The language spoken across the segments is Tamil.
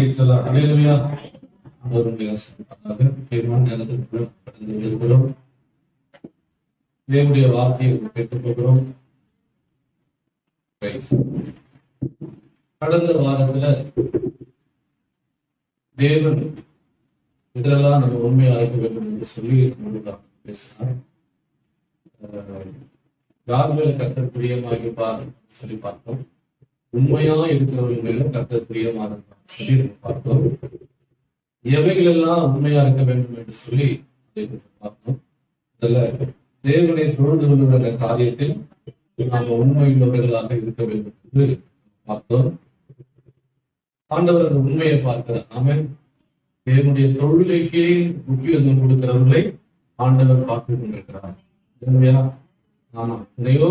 அல்லேலூயா. ஆண்டவருடைய ஆசீர்வாதமாக தீர்மான நேரத்திற்குள் கடந்து இருக்கிறோம். தேவனுடைய வார்த்தையை கேட்டுப் போகிறோம். கடந்த வாரத்துல தேவன் இதெல்லாம் நம்ம உண்மையா இருக்க வேண்டும் என்று சொல்லி பேசினார். யார் கர்த்தர் பிரியமாகிப்பார் சொல்லி பார்த்தோம். உண்மையா இருக்கிறவர்கள் மேல கர்த்தர் பிரியமாக சொல்லி பார்த்தோம். எவைகள் எல்லாம் உண்மையா இருக்க வேண்டும் என்று சொல்லி பார்த்தோம். இதுல தேவனை தொழுது கொள்கிற காரியத்தில் நாம் உண்மையுள்ளவர்களாக இருக்க வேண்டும் என்று பார்த்தோம். ஆண்டவர் அந்த உண்மையை பார்க்கிறார். ஆமென். தேவனுடைய தொழுகைக்கு முக்கியத்துவம் கொடுக்கிறவர்களை ஆண்டவர் பார்த்து கொண்டிருக்கிறார். ஆமா, இதையோ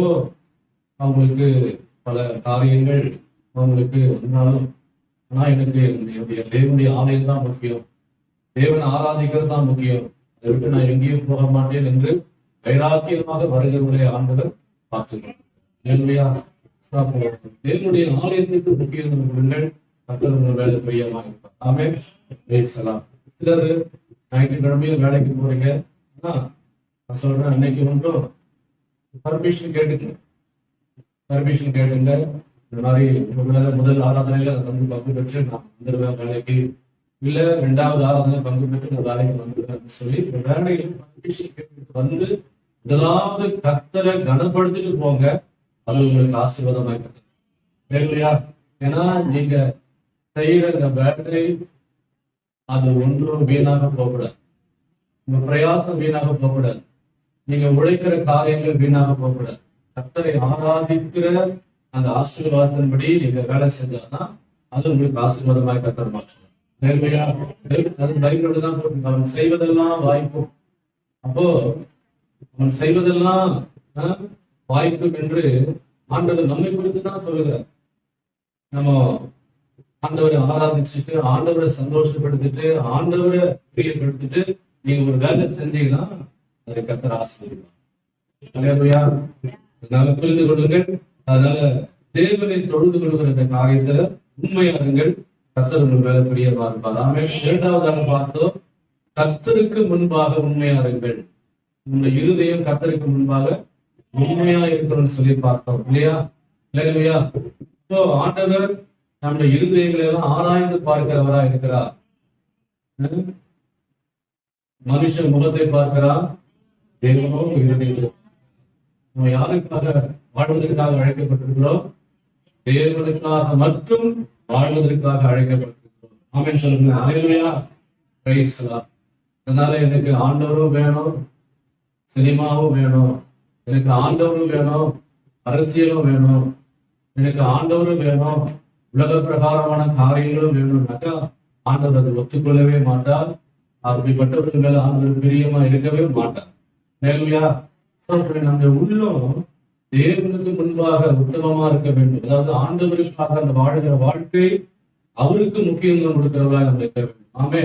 அவங்களுக்கு பல காரியங்கள் அவங்களுக்கு வந்தாலும், ஆனா எனக்கு என்னுடைய தேவனுடைய ஆலயம் தான் முக்கியம், தேவனை ஆராதிக்கிறது தான் முக்கியம், அதை விட்டு நான் எங்கேயும் போக மாட்டேன் என்று வைராக்கியமாக வருகிறவர்களை ஆண்டவர் பார்த்துக்கணும். தேவனுடைய ஆலயத்திற்கு முக்கியத்துவம் கொடுங்கள். கர்த்தர் வேலை பிரியமாக இருப்பார். ஆமென். பேசலாம். சிலர் ஞாயிற்றுக்கிழமையும் வேலைக்கு போறீங்க. நான் சொல்றேன், அன்னைக்கு ஒன்றும் பர்மிஷன் கேட்டுங்க. இந்த மாதிரி முதல் ஆராதனையில வந்து பங்கு பெற்று நான் வந்துடுவேன் வேலைக்கு, இல்ல 2வது ஆராதனை பங்கு பெற்று நான் வேலைக்கு வந்துடுவேன் சொல்லி வேலையில பர்மிஷன் கேட்டு வந்து முதலாவது கர்த்தரை கனப்படுத்திட்டு போங்க. அது உங்களுக்கு ஆசீர்வாதமாக இல்லையா? ஏன்னா நீங்க செய்யற இந்த வேலை அது ஒன்றும் வீணாக போகக்கூடாது. உங்க பிரயாசம் வீணாக போகக்கூடாது. நீங்க உழைக்கிற காரியங்கள் வீணாக போகக்கூடாது. கர்த்தரை ஆராதிக்கிற அந்த ஆசீர்வாதத்தின்படி நீங்க வேலை செஞ்சாதான் அது உங்களுக்கு ஆசீர்வாதமாக கர்த்தர் மாற்றுவார். நேர்மையா அது பைபிளோட தான் போட்டு அவன் செய்வதெல்லாம் வாய்ப்பும். அப்போ அவன் செய்வதெல்லாம் வாய்ப்பும் என்று ஆண்டவர் நம்மை குறித்து தான் சொல்லுகிறார். நம்ம ஆண்டவரை ஆராதிச்சுட்டு, ஆண்டவரை சந்தோஷப்படுத்திட்டு, ஆண்டவரை பிரியப்படுத்திட்டு நீங்க ஒரு வேலை செஞ்சீங்கன்னா அதை கர்த்தர் ஆசீர்வதிப்பார். அதனால புரிந்து கொள்ளுங்கள். அதனால தேவனை தொழுது கொள்கிற இந்த காரியத்துல உண்மையா இருங்கள். கர்த்தர் உங்கள் வேலை பிரியமா இருப்பார். ஆமென். 2வதாக பார்த்தோம், கர்த்தருக்கு முன்பாக உண்மையா இருங்கள். உங்களுடைய இருதயம் கர்த்தருக்கு முன்பாக உண்மையா இருக்கணும்னு சொல்லி பார்த்தோம் இல்லையா? இல்லையா? இப்போ ஆண்டவர் நம்முடைய இருதயங்களை எல்லாம் ஆராய்ந்து பார்க்கிறவரா இருக்கிறார். மனுஷன் முகத்தை பார்க்கிறார், தேவனோ இருதயத்தை. நம்ம யாருக்காக வாழ்வதற்காக அழைக்கப்பட்டிருக்கிறோம்? தேவனுக்காக மட்டும் வாழ்வதற்காக அழைக்கப்பட்டிருக்கிறோம். ஆமென் சொல்லுங்க. அல்லேலூயா. Praise the Lord. அதனால எனக்கு ஆண்டவரும் வேணும், சினிமாவும் வேணும், எனக்கு ஆண்டவரும் வேணும், அரசியலும் வேணும், எனக்கு ஆண்டவரும் வேணும், உலக பிரகாரமான காரியங்களும் வேணும்னாக்கா ஆண்டவர் அதை ஒத்துக்கொள்ளவே மாட்டார். அப்படிப்பட்டவர்கள் மேல ஆண்டவர் பிரியமா இருக்கவே மாட்டார். நேர்மையா நம்ம உள்ளம் தேவனுக்கு முன்பாக உத்தமமா இருக்க வேண்டும். அதாவது ஆண்டவருக்காக அந்த வாழ்கிற வாழ்க்கை அவருக்கு முக்கியத்துவம் கொடுக்கிறவர்களாக நம்ம இருக்க வேண்டும். ஆமே.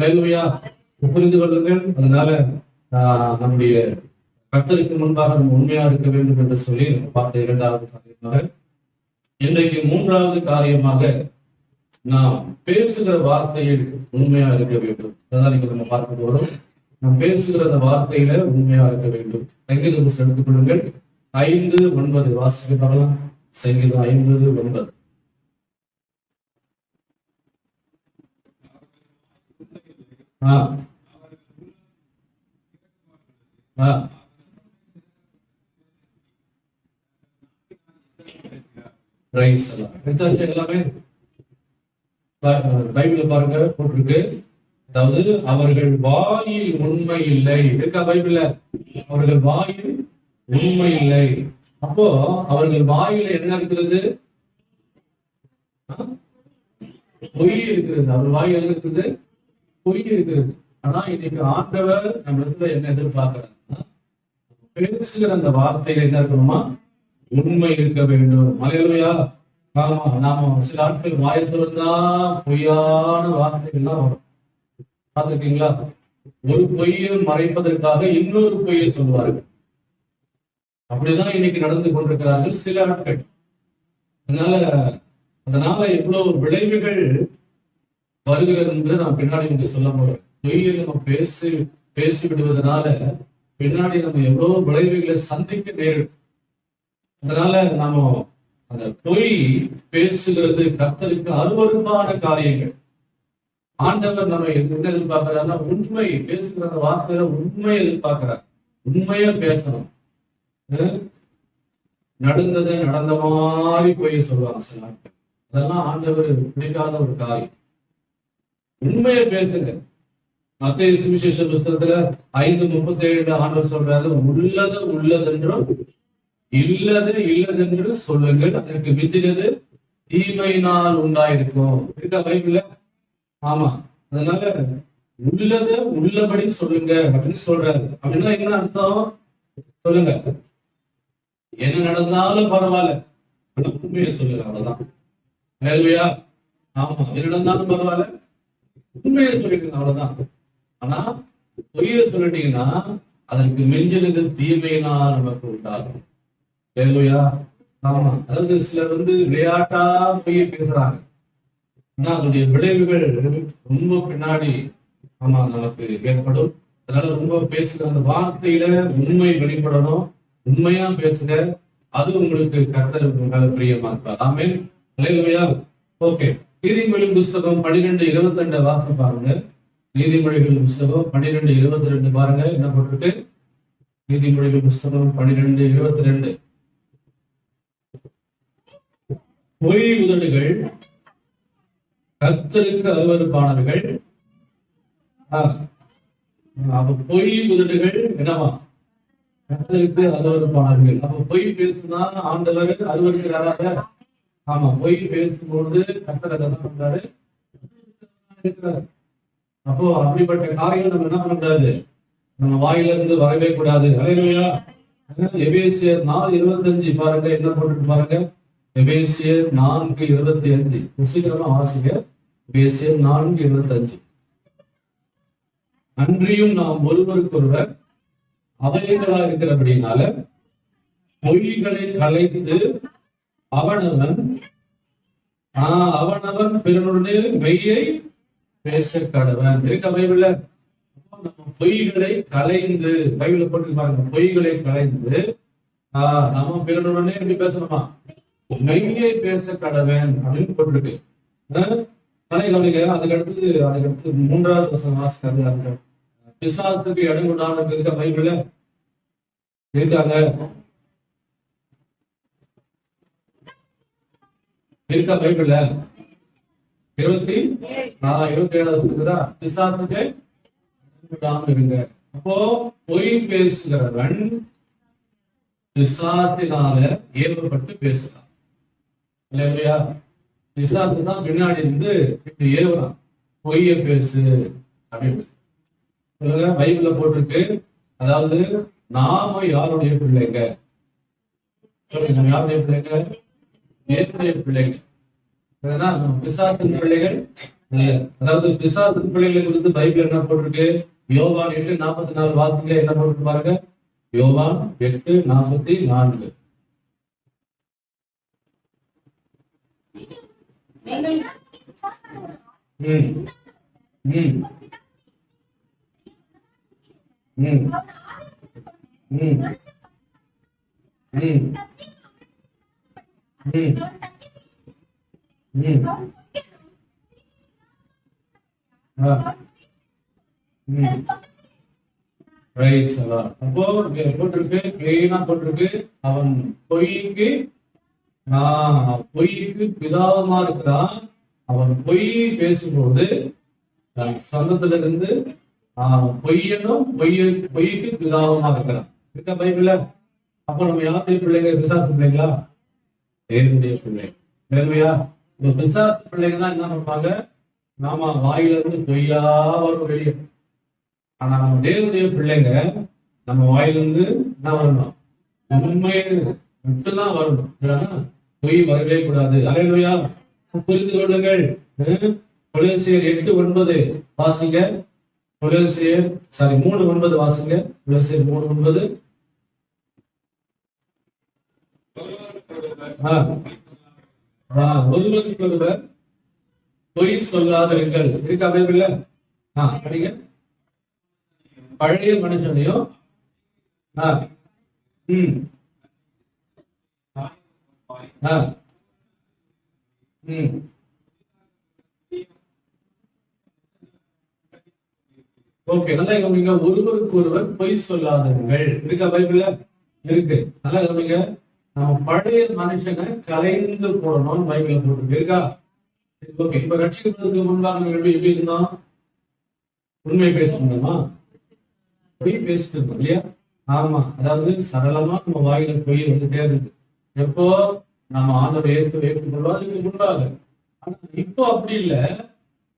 நேர்மையா புரிந்து கொள்ளுங்கள். அதனால நம்முடைய கர்த்தருக்கு முன்பாக நம்ம உண்மையா இருக்க வேண்டும் என்று சொல்லி நம்ம பார்த்த 2வது காரியமாக, இன்றைக்கு 3வது காரியமாக நாம் பேசுகிற வார்த்தையில் உண்மையா இருக்க வேண்டும். அதான் நீங்க நம்ம பார்க்க போறோம். நாம் பேசுகிற அந்த வார்த்தையில உண்மையா இருக்க வேண்டும். சங்கீதம் எடுத்துக் கொள்ளுங்கள். 5:9 வாசிக்க பார்க்கலாம். சங்கீதம் 5:9. எல்லாமே பைபிள்ல பாருங்க போட்டிருக்கு. அதாவது அவர்கள் வாயில் உண்மை இல்லை இருக்கா பைபிள்ல? அவர்கள் வாயில் உண்மை இல்லை. அப்போ அவர்கள் வாயில என்ன இருக்கிறது? பொய் இருக்கிறது. அவர் வாயில் இருக்குது, பொய் இருக்கிறது. ஆனா இன்னைக்கு ஆண்டவர் நம்ம இடத்துல என்ன எதிர்பார்க்கிறாருன்னா, பேசுகிற அந்த வார்த்தையில என்ன இருக்கணுமா? உண்மை இருக்க வேண்டும். அல்லேலூயா. ஆமா, நாம சில ஆட்கள் வாயை திறந்தா பொய்யான வார்த்தைகள்லாம் வரும். பார்த்துருக்கீங்களா? ஒரு பொய்யை மறைப்பதற்காக இன்னொரு பொய்யை சொல்வார்கள். அப்படிதான் இன்னைக்கு நடந்து கொண்டிருக்கிறார்கள் சில ஆட்கள். அதனால இவ்வளவு விளைவுகள் வருகிறது என்று நான் பின்னாடி இங்க சொல்ல போறேன். பொய்யை நம்ம பேசி விடுவதனால பின்னாடி நம்ம எவ்வளவு விளைவுகளை சந்திக்க நேரிடும். அதனால நாம அந்த பொய் பேசுகிறது கர்த்தருக்கு அருவருப்பான காரியங்கள். ஆண்டவர் நம்ம என்ன எதிர்பார்க்கிறாருன்னா உண்மை பேசுகிற வார்த்தையில உண்மையை எதிர்பார்க்கிறார். உண்மையா பேசணும். நடந்ததை நடந்த மாதிரி பொய்ய சொல்லுவாங்க சில நாட்கள். அதெல்லாம் ஆண்டவர் பிடிக்காத ஒரு காரியம். உண்மையை பேசுங்க. மத்தேயு சுவிசேஷ புஸ்தகத்துல 5:37 ஆண்டவர் சொல்றாரு, உள்ளது உள்ளதென்றும் இல்லது இல்லதென்று சொல்லுங்கள், அதற்கு மிஞ்சினது தீமையினால் உண்டாயிருக்கும். இருக்கா பைபிள்ல? ஆமா. அதனால உள்ளத உள்ளபடி சொல்லுங்க அப்படின்னு சொல்றாரு. அப்படின்னா என்ன அர்த்தம் சொல்லுங்க? என்ன நடந்தாலும் பரவாயில்ல, உண்மையை சொல்லுங்க, அவ்வளவுதான். வேலையா? ஆமா, என்ன நடந்தாலும் பரவாயில்ல, உண்மையை சொல்லிடுங்க, அவ்வளவுதான். ஆனா பொய்யை சொல்லிட்டீங்கன்னா அதற்கு மிஞ்சினது தீமையினால் நமக்கு உண்டாகும். வேலையா? ஆமா. அதாவது சிலர் விளையாட்டா பொய்யை பேசுறாங்க. அதனுடைய விளைவுகள் ரொம்ப பின்னாடி நமக்கு ஏற்படும். அதனால ரொம்ப பேசுகிற அந்த வார்த்தையில உண்மை வெளிப்படணும். உண்மையா பேசுங்க. அது உங்களுக்கு கர்த்தர் மேல பிரியமா இருப்பார். ஆமென். அல்லேலூயா. ஓகே. நீதிமொழிகள் புஸ்தகம் 12:22 வாசம் பாருங்க. நீதிமொழிகள் புஸ்தகம் 12:22 பாருங்க. என்ன போட்டிருக்கு? நீதிமொழிகள் புஸ்தகம் 12:22. பொய் உதடுகள் கர்த்தருக்கு அருவருப்பானவைகள். அப்ப பொய் உதடுகள் என்னவா? கர்த்தருக்கு அருவருப்பானவைகள். அப்ப பொய் பேசுனா ஆண்டவர் அருவருக்கிறாராக? ஆமா. பொய் பேசும்போது கர்த்தர் என்ன பண்றாரு? அப்போ அப்படிப்பட்ட காரியம் நம்ம என்ன பண்ணக்கூடாது? நம்ம வாயில இருந்து வரவே கூடாது. அல்லேலூயா. எபேசியர் 4:25 பாருங்க. என்ன போட்டு பாருங்க. எபேசியர் 4:25. சீக்கிரமா வாசிங்க. எபேசியர் 4:25. அன்றியும் நாம் ஒருவருக்கொருவர் அவயங்களா இருக்கிறபடினால பொய்களை கலைத்து அவனவன் பிறனுடைய மெய்யை பேச கடவன். இருக்க பைபிள்ல நம்ம பொய்களை கலைந்து, பைபிள்ல போட்டு பாருங்க, பொய்களை கலைந்து நம்ம பிறனுடனே எப்படி பேசணுமா? மெய்யை பேச கடவன் அப்படின்னு போட்டிருக்கு. கவனிக்க. அதுக்கடுத்து 3வது வசனம் வாசிக்கிறாங்க. பிசாசுக்கு இடம் கொண்டாட இருக்க பைபிள்ல இருக்காங்க. இருக்கா பைபிள்ல? 27 பிசாசுக்கு இருங்க. அப்போ பொய் பேசுகிறவன் பிசாசினால ஏவப்பட்டு பேசுறான். இல்லையா? பிசாசு தான் பின்னாடி இருந்து ஏவுறான், பொய்ய பேசு அப்படின்னு சொல்லுங்க. பைபிள்ல போட்டிருக்கு. அதாவது நாம யாருடைய பிள்ளைங்க? சொல்லுங்க, நம்ம யாருடைய பிள்ளைங்க? தேவனுடைய பிள்ளைங்க. பிசாசின் பிள்ளைகள். அதாவது பிசாசின் பிள்ளைகளை குறித்து பைபிள் என்ன போட்டிருக்கு? யோவான் 8:44 வாசிங்க. என்ன போட்டிருக்கு பாருங்க. யோவான் 8:44. அப்போ போட்டிருக்கு, கிளீனா போட்டிருக்கு, அவன் பொய்க்கு பிதாவமா இருக்கிறான். அவன் பொய் பேசும்போது சொந்தத்துல இருந்து பொய்யனும் பொய்க்கு பிதாவமா இருக்கிறான். இருக்க பைபிள்ல? அப்போ நம்ம யாருடைய பிள்ளைங்க? பிசாசு பிள்ளைங்களா? தேவனுடைய பிள்ளை. வேறுமையா? இந்த பிசாசு பிள்ளைங்க தான் என்ன பண்ணுவாங்க? நாம வாயில இருந்து பொய்யா வரும் வெளியே. ஆனா நம்ம தேவனுடைய பிள்ளைங்க நம்ம வாயிலிருந்து என்ன வரணும்? உண்மை மட்டும்தான் வரணும். பொய் வரவே கூடாது. அல்லேலூயா. புரிந்து கொள்ளுங்கள். கொலோசியர் 8:9 வாசிங்க. கொலோசியர் 3:9 வாசிங்க. கொலோசியர் 3:9. ஒருவருக்கொருவர் பொய் சொல்லாதிருங்கள். இருக்கா பைபிள்ல? படிங்க. பழைய மனுஷனையும் ஓகே, நல்லா கவனிங்க. ஒருவருக்கு ஒருவர் பொய் சொல்லாதீர்கள். இருக்கா பைபிள்ல? இருக்கு. நல்லா கவனிங்க. நம்ம பழைய மனுஷனை கலைந்து போடணும்னு பைபிள்ல போட்டு இருக்கா? ஓகே, இப்ப ரட்சிக்கிறதுக்கு முன்பாக நம்ம எப்படி இருந்தோம்? உண்மை பேசணுமா? பொய் பேசிட்டு இருந்தோம் இல்லையா? ஆமா, அதாவது சரளமா நம்ம வாயில பொய் வந்துட்டே இருக்கு. எப்போ நம்ம ஆண்டவர் இயேசுவை ஏற்றுக்கொள்வதற்கு முன்பாக. ஆனா இப்போ அப்படி இல்லை.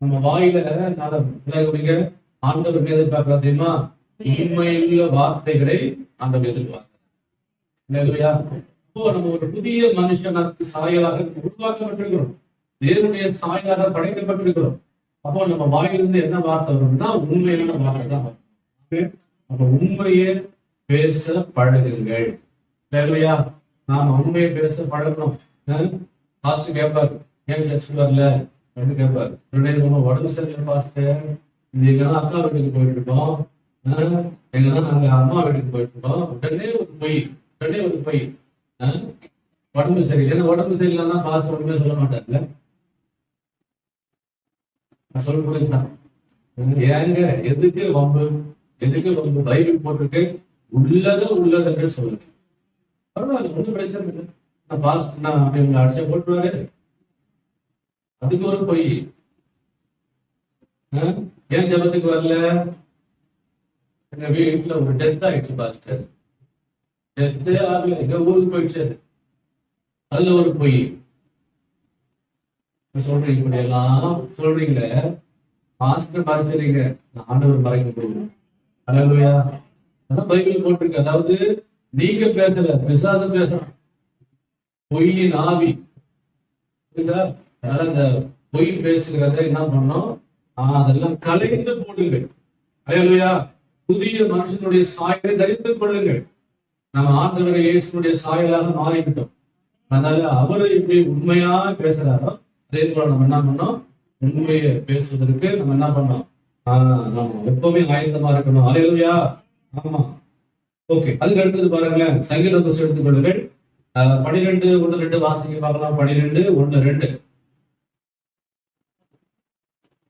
நம்ம வாயில ஆண்டவர் எதிர்பார்க்கிறா தெரியுமா? உண்மையுள்ள வார்த்தைகளை ஆண்டவர் எதிர்பார்க்கிறார். இப்போ நம்ம ஒரு புதிய மனுஷனுக்கு சாயலாக உருவாக்கப்பட்டிருக்கிறோம். தேவனுடைய சாயலாக படைக்கப்பட்டிருக்கிறோம். அப்போ நம்ம வாயிலிருந்து என்ன வார்த்தை வரும்னா உண்மையான வார்த்தை தான் வரும். அப்ப உண்மையை பேச பழகுங்கள். இல்லையா? நாம உண்மையை பேச பழகணும். பாஸ்ட் கேட்பாரு, ஏன் சர்ச்சுக்கு வரல அப்படின்னு கேட்பாரு. உடம்பு சரியில்லை பாஸ்டர், எங்கன்னா அக்கா வீட்டுக்கு போயிட்டு இருக்கோம், எங்கன்னா நாங்க அம்மா வீட்டுக்கு போயிட்டு இருக்கோம். உடனே ஒரு பொய். உடம்பு சரியில்லை. ஏன்னா உடம்பு சரியில்லைன்னா பாஸ்டர் உண்மையை சொல்ல மாட்டார்ல. சொல்ல முடியுமா? ஏங்க எதுக்கு வம்பு? பைபிள் போட்டுருக்கு, உள்ளதை சொல்லுங்க. பரவாயில்ல, ஒன்றும் பிரச்சனை இல்லை. நான் பாஸ்ட் அப்படி உங்களை அடிச்சா போட்டுருவாரு. அதுக்கு ஒரு பொய். ஏன் ஜபத்துக்கு வரல? எங்க வீட்டுல ஒரு டெத் ஆயிடுச்சு பாஸ்டர். டெத்தே ஆகல, எங்க ஊருக்கு போயிடுச்சு. அதுல ஒரு பொய் சொல்றீங்க. இப்படி எல்லாம் சொல்றீங்களே, பாஸ்டர் மறைச்சிருங்க, ஆண்டவர் மறைக்க முடியும். அல்லேலூயா. அதான் பைபிள் போட்டிருக்கு. அதாவது நீங்க பேசல, பிசாசு பேசணும். பொய்யின் ஆவி. அதனால இந்த பொய் பேசுகிறத என்ன பண்ணோம்? அதெல்லாம் கலைந்து போடுங்கள். அல்லேலூயா. புதிய மனுஷனுடைய சாயலை தரித்துக் கொள்ளுங்கள். நம்ம ஆண்டவர் இயேசுடைய சாயலாக மாறிவிட்டோம். அதனால அவரு இப்படி உண்மையா பேசுறாரோ அதே போல நம்ம என்ன பண்ணோம்? உண்மையை பேசுவதற்கு நம்ம என்ன பண்ணோம்? நம்ம எப்பவுமே ஆயத்தமா இருக்கணும். அல்லேலூயா. ஆமா. ஓகே, அதுக்கு அடுத்தது பாருங்களேன். சங்கீத புஸ்தகம் எடுத்துக் கொள்ளுங்கள். 12:1-2 வாசிக்க பார்க்கலாம். 12:1-2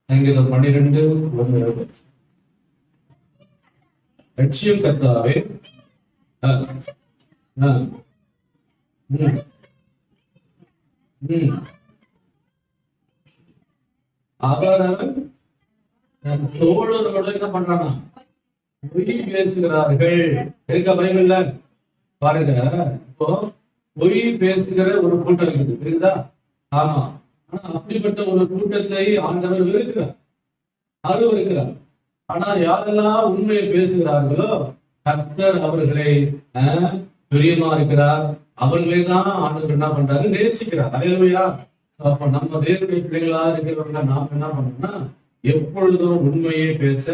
சங்கீதம் 12:1-2. லட்சியம் கர்த்தாவே. அவரவன் தோழரோட என்ன பண்றாங்க? பொய் பேசுகிறார்கள். இருக்க பைபிள்ல பாருங்க. இப்போ பொய் பேசுகிற ஒரு கூட்டம் இருக்குது, இருக்குதா? ஆமா. ஆனா அப்படிப்பட்ட ஒரு கூட்டத்தை ஆண்டவர் இருக்கிறார், இருக்கிறார். ஆனா யாரெல்லாம் உண்மையை பேசுகிறார்களோ கர்த்தர் அவர்களை பிரியமா இருக்கிறார். அவர்களை தான் ஆண்டவர் என்ன பண்றாரு? நேசிக்கிறார். அல்லேலூயா. அப்ப நம்ம தேவனுடைய பிள்ளைகளா இருக்கிறவங்க நாம என்ன பண்ணோம்னா எப்பொழுதும் உண்மையை பேச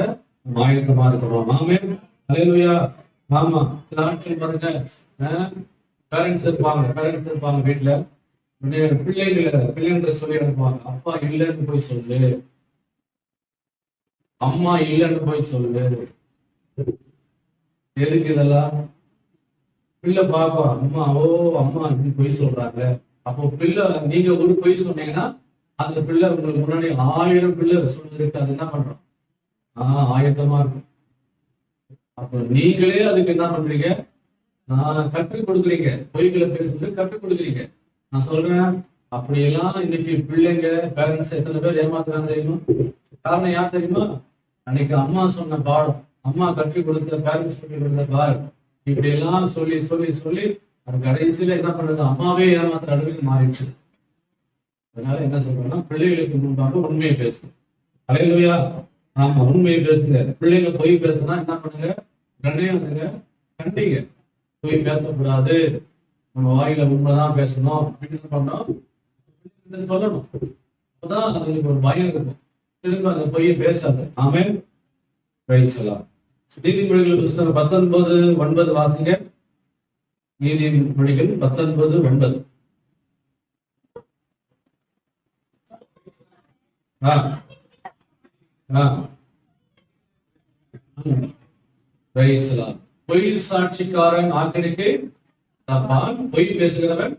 ஆயத்தமா இருக்கிறோம். ஆமென். அல்லேலூயா. ஆமா. சில நாட்கள் பாருங்க, பேரண்ட்ஸ் இருப்பாங்க வீட்டுல. பிள்ளைங்களை சொல்லி அனுப்புவாங்க, அப்பா இல்லைன்னு போய் சொல்லு, அம்மா இல்லைன்னு போய் சொல்லு. எதுக்கு இதெல்லாம்? பிள்ளை பாப்பா, அம்மா இப்படி பொய் சொல்றாங்க. அப்போ பிள்ளை நீங்க ஒரு பொய் சொன்னீங்கன்னா அந்த பிள்ளை உங்களுக்கு முன்னாடி 1000 பிள்ளை சொல்றதுக்கு அது என்ன பண்றோம்? ஆயத்தமா இருக்கும். அப்போ நீங்களே அதுக்கு என்ன பண்றீங்க? கற்றுக் கொடுக்குறீங்க. பொய்களை பேசுறது கற்றுக் கொடுக்குறீங்க. நான் சொல்றேன், அப்படியெல்லாம் இன்னைக்கு பிள்ளைங்க பேரண்ட்ஸ் எத்தனை பேர் ஏமாத்துறாங்க தெரியுமா? காரணம் யார் தெரியுமா? அன்னைக்கு அம்மா சொன்ன பாடம், அம்மா கற்றுக் கொடுத்த, பேரண்ட்ஸ் கற்றுக் கொடுத்த பாடம், இப்படி எல்லாம் சொல்லி சொல்லி சொல்லி அது கடைசியில என்ன பண்றது? அம்மாவே ஏமாத்துற அளவுக்கு மாறிடுச்சு. அதனால என்ன சொல்றேன்னா, பிள்ளைகளுக்கு முன்பாக உண்மையை பேசுங்க. அல்லேலூயா. ஆமா, உண்மையை பேசுங்க. பிள்ளைங்க பொய் பேசுனா என்ன பண்ணுங்க? உடனே வந்துங்க கண்டிங்க. பொய் பேசக்கூடாது, நம்ம வாயில உண்மைதான் பேசணும் அப்படின்னு பண்ணோம் சொல்லணும். அப்பதான் அதுக்கு ஒரு பயம் இருக்கும். திரும்ப அந்த பொய்யை பேசாது. ஆமென். பிரைஸ் எல்லாம். நீதிமொழிகள் புத்தகம் 19:9 வாசிங்க. நீதிமொழிகள் 19:9. ஆ, ஆ. Praise the Lord. பொய் சாட்சிக்காரன் ஆக்கினைக்கு தப்பான், பொய் பேசுகிறவன்